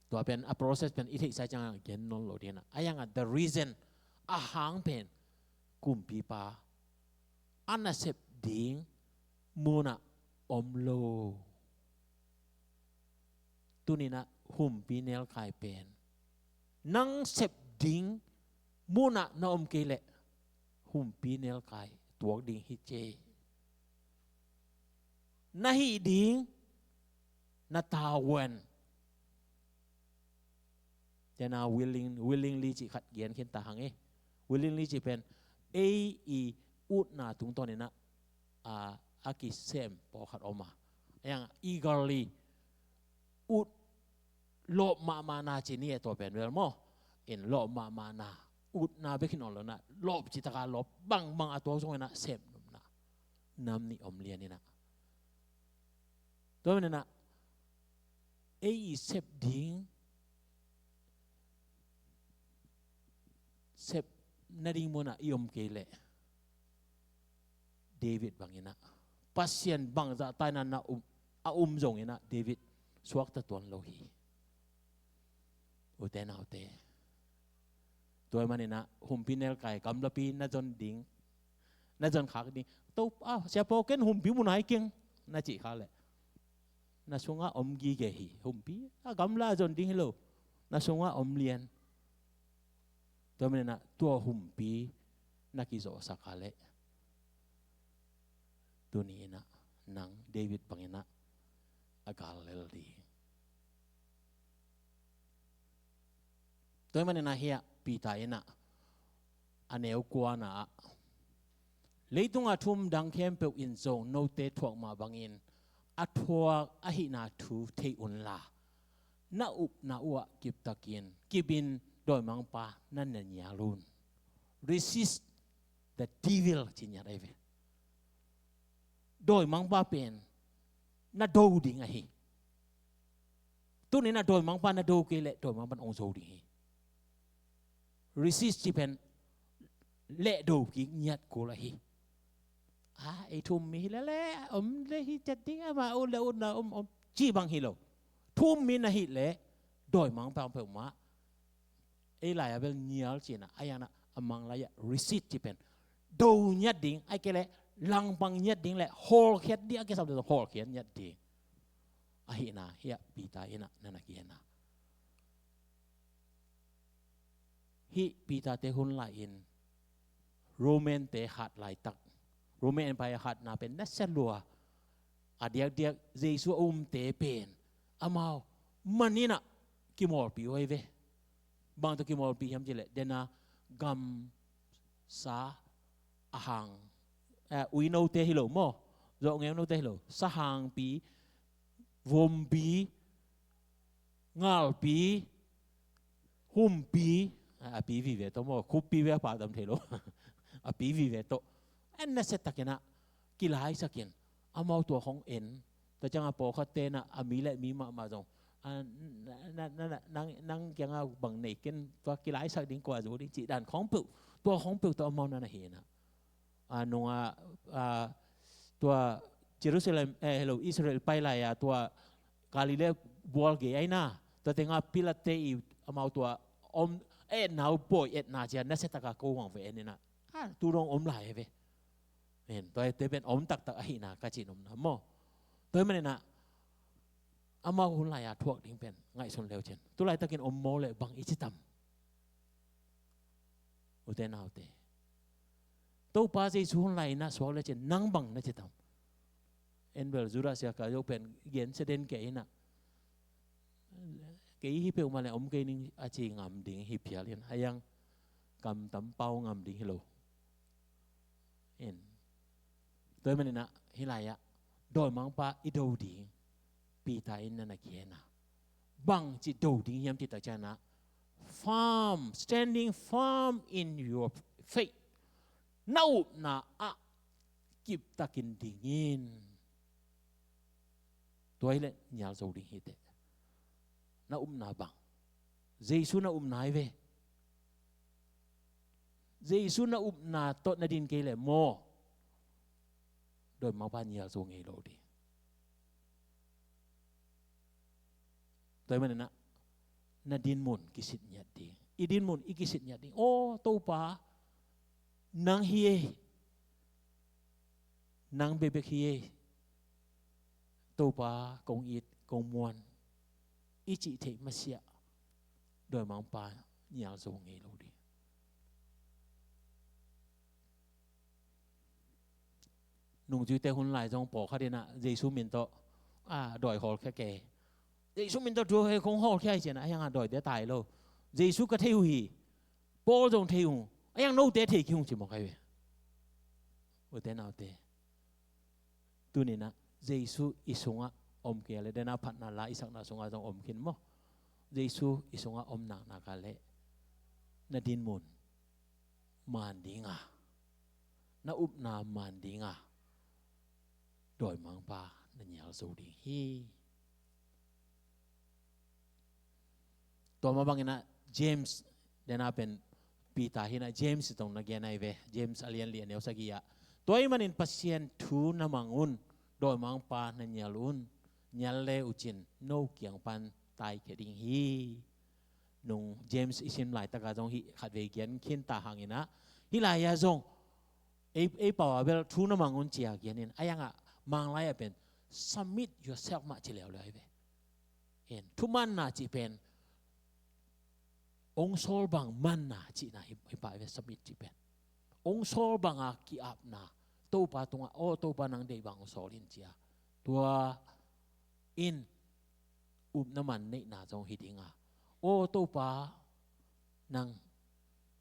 ตัวเป็น a process เป็นอิทธิสัยจังเกนนนโลเดียนะไอ้ยังthe reason อาหางเป็นกุมปีปาอันน่ะเสพดิ่งมูนะอมโลตุนี่นะหุ่มปีเนลกายเป็นนังเสพดิ่งมูนะนอมเกเลหุ่มปีเนลกายตัวดิ่งฮิเจนาฮิดิ่งนาตาเวนจะนา willingly จิขัดเกียนเข็นตาหังwillingly จิเป็นอุดนาตุงตัวนี้นะอากิเซมพอขัดออกมาอย่าง eagerly อุด lo mana cini itu penwel mo in lo mana ut na bekin olo na lo cita ka lo bang atau song na sem na nam ni lian ina to na sep ding sep nading mo na kele David bangina pasien bang za tanan na zong ina David suak ta tuan lohi uten autte toy manina humpinel kai kamlapi na jon ding na jon khak ding to sia poken humpi munai king na chi khale na sunga gi ge hi humpi gamla jon ding lo na sunga lian toy manina tua humpi na ki zo sakale tunina nang David bangina agalel di toy manina hiya pita ina aneu kuana leitung athum dang khem pe in zong no te thuak ma bangin athuak ahi na thu thei un la na up na wa kip takin kibin doi mang pa nan na nya lun resist the devil chinya reve doi mang pa pen na do ding ahi tu ni na doi mang pa na do ke le doi mang pan ong zo ding hi resist chipen le do ki nyat ko la hi ai thum mi la le le hi chat ding ma o la o na chi bang hi lo thum mi na hi le doi mang pa pe ma ai la ya bel nyal china ayana amang la ya resist chipen do nyat ding ai ke le lang bang nyat ding le hol khet dia ke sa de hol khet nyat ding ahi na hiya pita ina nana ki na hi pita te hun la in Roman te hat lai tak Roman Empire hat na pen na selua adiak diak Jesu te pen amao manina kimol pi oi ve bang to kimol pi ham jile dena gam sa ahang ui no te hilo mo zo ngem no te hilo sa hang pi vom pi ngal pi hum pi pi vi ve to mo khup pi ve pa dam thelo pi vi ve to en na set takena kilai sakin amau to hong en ta changa po khate na ami le mi ma jong nang kyang a bang nei ken to kilai sak ding kwa zo ding chi dan khong pu to hong pu to amau na he na nonga to Jerusalem hello Israel pai la ya to Galilee bol ge ai na to tenga pilate i amau to now boy na jan na setaka ko wang ve ni na tu rong lai ve nen toy te ben tak ahi na ka chi nom na mo toy man na ama hun lai ya thuak ding pen ngai son leo chen tu lai takin mo le bang i chi tam u te nau te to pa sei su hun lai na so le chen nang bang na chi tam en bel zura sia ka yo pen gen se den ke ina ke hi pe ma le ke ning a chi ngam ding hi pia lian hayang kam tam pau ngam ding hello en toy man na hilaya doi mang pa i do ding pi ta in na ki na bang chi do ding yam ti ta chana firm standing firm in your faith now na a kip takin dingin toy le nyal zo ding hi te na na bang Jesu na nai ve Jesu na na to na din ke le mo đôi máu ba nhiều rồi nghề đồ đi tới mình na din mun kisit nhạt đi idin mun ikisit nhạt đi ô tô pa nang hiê nang bebek hiê tô pa công ít công muan ichi thế mà xia đôi máu pa nhiều rồi nghề đồ đi nung chú te hun lại trong bỏ khát đi nè Giêsu mình to đòi hỏi cái kẻ Giêsu mình to chúa hay không hỏi cái gì nè anh đòi để tài lo Giêsu cái theo gì bỏ trong theo anh nấu để theo không chỉ một cái ở thế nào thế tu nên nè Giêsu isunga kia lấy để na phát na lại isak na sunga trong kín mo Giêsu isunga nang nakale na din mun mandinga na na mandinga doi mang pa na nyal so ding hi to mabangina James dena pen pita hina James itong nagyanay ve James alian lian yaw sagia toy manin pasien tu na mangun doi mang pa na nyalun nyalle uchin no kiang pan tai keding hi nung James isim lai taga jong hi khat ve kian khin ta hangina hilai ya jong ei pawabel tu na mangun chia kianin ayanga mang lai pen submit yourself ma chi leo lai ve en tu man na chi pen ong sol bang man na chi na hi pa ve submit chi pen ong sol bang a ki ap na to pa tunga o to pa nang dei bang solin chia tua in na man nei na jong hi dinga o to pa nang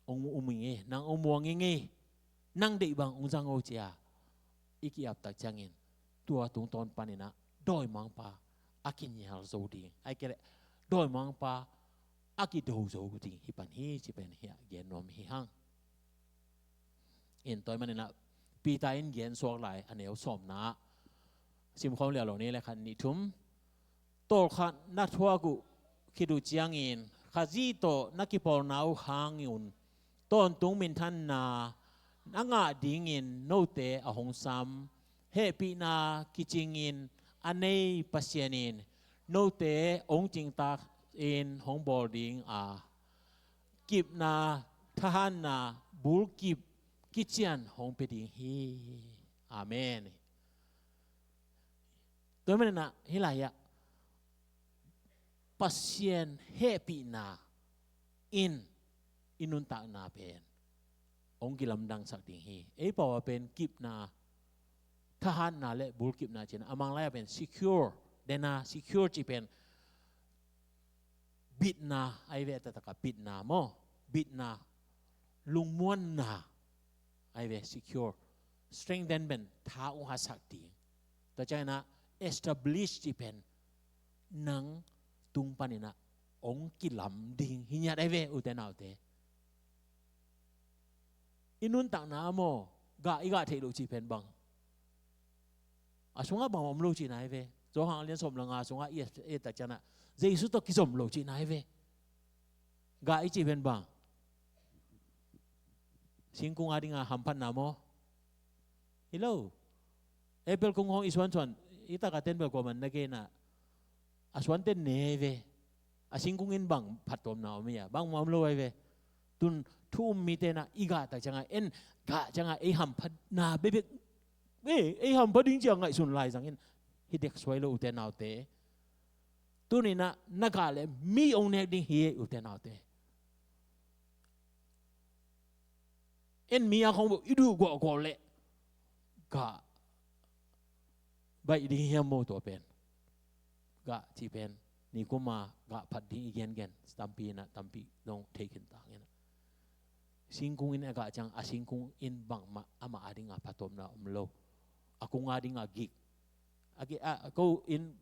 ong uminge nang omuang nge nang dei bang ong jang o chia iki ap tak changin tua tung ton panina doi mang pa akin yal zo ding ai kele doi mang pa aki do zo ding hi pan hi chi pen hi gen nom hi hang in toy manina pi ta in gen sok lai aneu som na sim khom le lo ni le khan ni thum tol khan na thua gu khidu chiang in khazi to nakipol nau hang yun ton tung min than na nanga ding in no te a hong sam he pi na kiching in anei pasienin no te ong ching ta in hong boarding a kip na thahan na bul kip kichian hong pe ding hi amen toy manina hilaya pasien happy na inun ta na pen ong gilam dang sak ding hi ei pawa pen kip na thahan na le bul kip na chen amang la pen secure dena secure chi pen bit na ai ve ta ka bit na mo bit na lung muan na ai ve secure strengthen ben tha u ha sak ding ta chana establish chi pen nang tung panina ong kilam ding hinya dai ve u te nau te inun tak na mo ga iga the lu chi pen bang asunga bang om lu chi nai ve zo hang lian som langa sunga e ta chana jesu to ki som lu chi nai ve ga i chi pen bang singkung adinga hampan na mo hello apple kung hong iswan chuan ita ka ten bel ko man na ke na aswan ten neve asing kung in bang phatom na omia bang mam lo ai ve tun thum mi te na iga ta changa en ga changa e ham phat na be be e ham phat ding chang ngai sun lai jang in hi dek swai lo te naw te tu ni na naga le mi ong ne ding hi u te naw te en mi a khong idu go go le ga bai ding hiam mo to pen ga chi pen ni kuma ga phat ding igen gen stampi na tampi dong taken ta ngena singkung in aga chang asingkung in bang ma ama adinga phatom na umlo akunga dinga gig agi ko in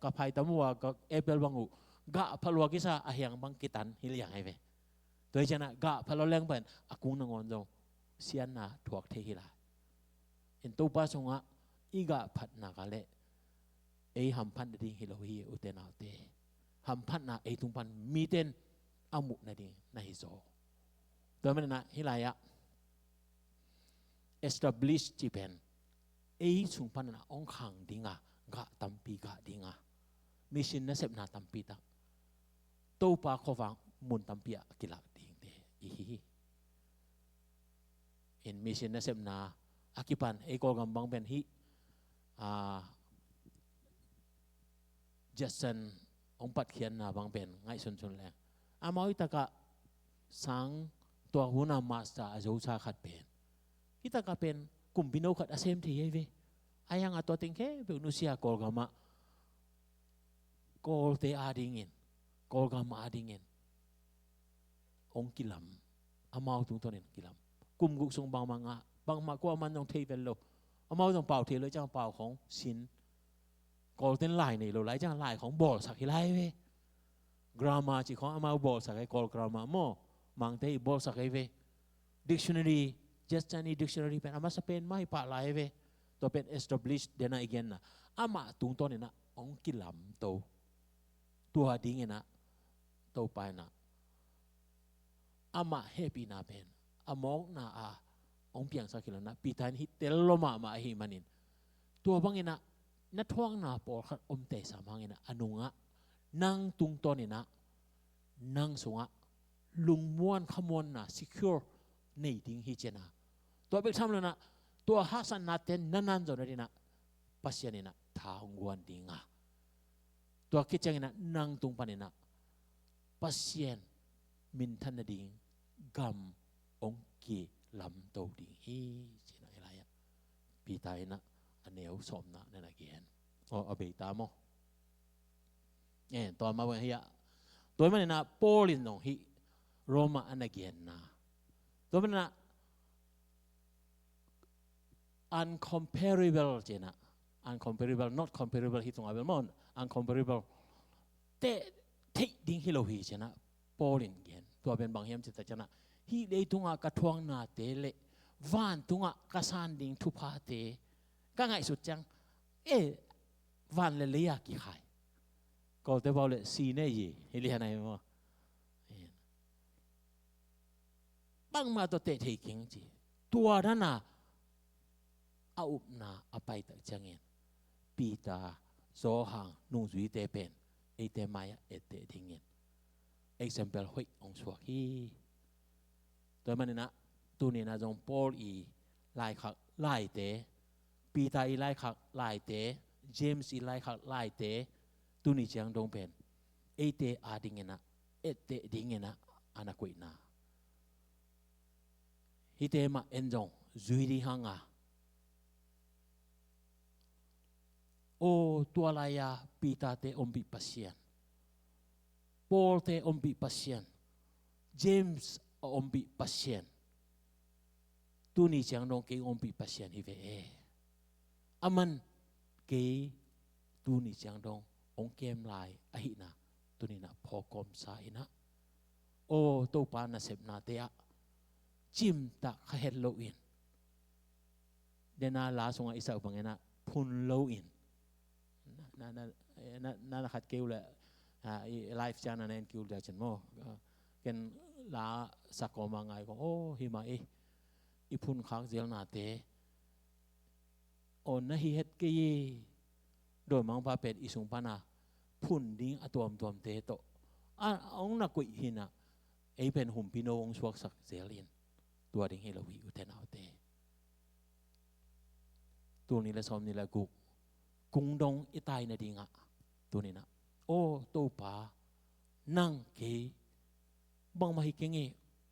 ka phai tamwa ka apple bangu ga phalwa ki sa ahyang bang kitan hilyang ai ve toy chana ga phalo leng ban akung na ngon jong sian na thuak the hi la in to pa songa iga phat na ka le ei ham phan ding hi lo hi u te na te ham phan na ei tung pan mi ten amu na ding na hi zo to man na hilaya establish chi pen ei sung pan na ong khang dinga ga tampi ga dinga mission na sep na tampi ta to pa khowang mun tampi a kilak ding te hi in mission na sep na akipan ei ko gambang ben hi Jason ong pat khian na bang ben ngai sun sun leng amoi taka sang to huna master azo cha khat pen kita ka pen kumbino khat asem thi ye ve ayang ato ting ke be nusia kol gama kol te adingin kol gama adingin ong kilam amau tung tonin kilam kum guk sung bang manga bang ma ko man nong thei vel lo amau nong pau thei lo chang pau khong sin kol ten lai nei lo lai chang lai khong bol sak hi lai ve grammar chỉ có ama bol sa cái call grammar mo mang te bol sa cái ve dictionary just any dictionary pen ama sa pen mai pa lai ve to pen established dena again na ama tung to na ong kilam to tua ding na to pa na ama happy na pen among na ong piang sa kilan na pitan hit tello ma hi manin tua bangina na thuang na por khat te sa mangina anunga nang tung to ni na nang sunga lungmuan khamon na secure nei ding hi chena to bek tham na to hasan na ten nanan zo na pasyan na thangwan dinga to kichang na nang tung panina pasyan min than na ding gam ong ki lam to ding hi chena ilaya pitai na aneu som na na again o abei ta moตอนมาวันเฮียตัวมันนะโปลินนองฮิโรมาอันเกียนนะตัวมันนะ uncomparable เจนะ uncomparable not comparable ฮิตรงอาเบลมอน uncomparable เตะดิ้งฮิโลฮีเจนะโปลินเกียนตัวเป็นบางเฮียมจิตเจนะฮิเลยตุงกระทวงนาเตเลวานตุงกระสานดิ้งทุพาเตก็ไงสุดจังวานเลลียกี่ขายก็แต่บอกเลยซีเน่ยี่เฮลียนายมั้งบางมาตัวเตะเทกิงจีตัวนั้นน่ะเอาอุปนาเอาไปแต่จังเงินปีตาโซหังนุ่งจุยเตเป็นไอเตมายเอเตทิ้งเงิน example หอยองสวกฮีตัวมันนะตัวนี้นะจงโปลอีไล่ขักไล่เตปีตาอีไล่ขักไล่เตเจมส์อีไล่ขักไล่เตตุนี่จังดงเป็นเอเตอาดิงเงินะเอเตดิงเงินะอานักวินาฮิเตมาเอ็นจงจุยดีหังโอตัวลายาปีตาเตอมบิปัสเซียนปอลเตอมบิปัสเซียนเจมส์อมบิปัสเซียนตุนี่จังดงเกอมบิปัสเซียนฮิเวอามันเกตุนี่จังดงองเกมลายอหินะตุนี่นะพอกอมสายนะโอตัวปานะเสพนาเตะจิมตะขเฮดโลอินเดนาลาสงอิสระบังเงินะพุนโลอินนั่นขัดเกลเลยไลฟ์จานันเองเกลเดียจันโมกันลาสักกมาไงก็โอ้ฮิมาอีพุนข้างเจียงนาเตะโอนนะฮิเฮดเกยโดยมังพาเป็ดอิสุงปานาพุ่นดิ้งอตัวมเตโตองนักกุยหินะไอเป็นหุ่มพิโนองสวกสักเสียลินตัวดิ้งเฮลวีอุเทนเอาเตตัวนี้ละซ้อมนี่ละกุงดงอิตายนะดิ้งตัวนี้นะโอ้ตัวป่านั่งเกยบังมาฮิเกง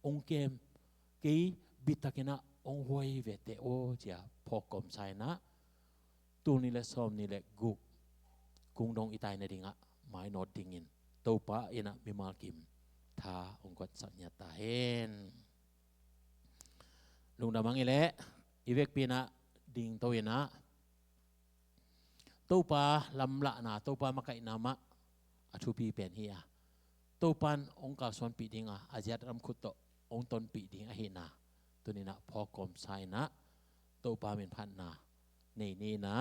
องเกมเกยบิตากินะองหวยเวเตโอเจ้าพอกอมไซนะตัวนี้ละซ้อมนี่ละกุงดงอิตายนะดิ้งไม่นอดดิ้งินตัวป่าเอ็นะมิมากิมทาองกอดสัญญาตาเห็นลุงดามังอีเละอีเวกปีนะดิ้งตัวเอ็นะตัวป่าลำละนะตัวป่ามาไก่นามะอาชูปีเป็นเฮียตัวปันองกาสวนปีดิ้งอาเจียดรำคุตโตองตนปีดิ้งอหินาตัวนี้นะพอกอมไซนะตัวป่าเป็นพันนานี่นะ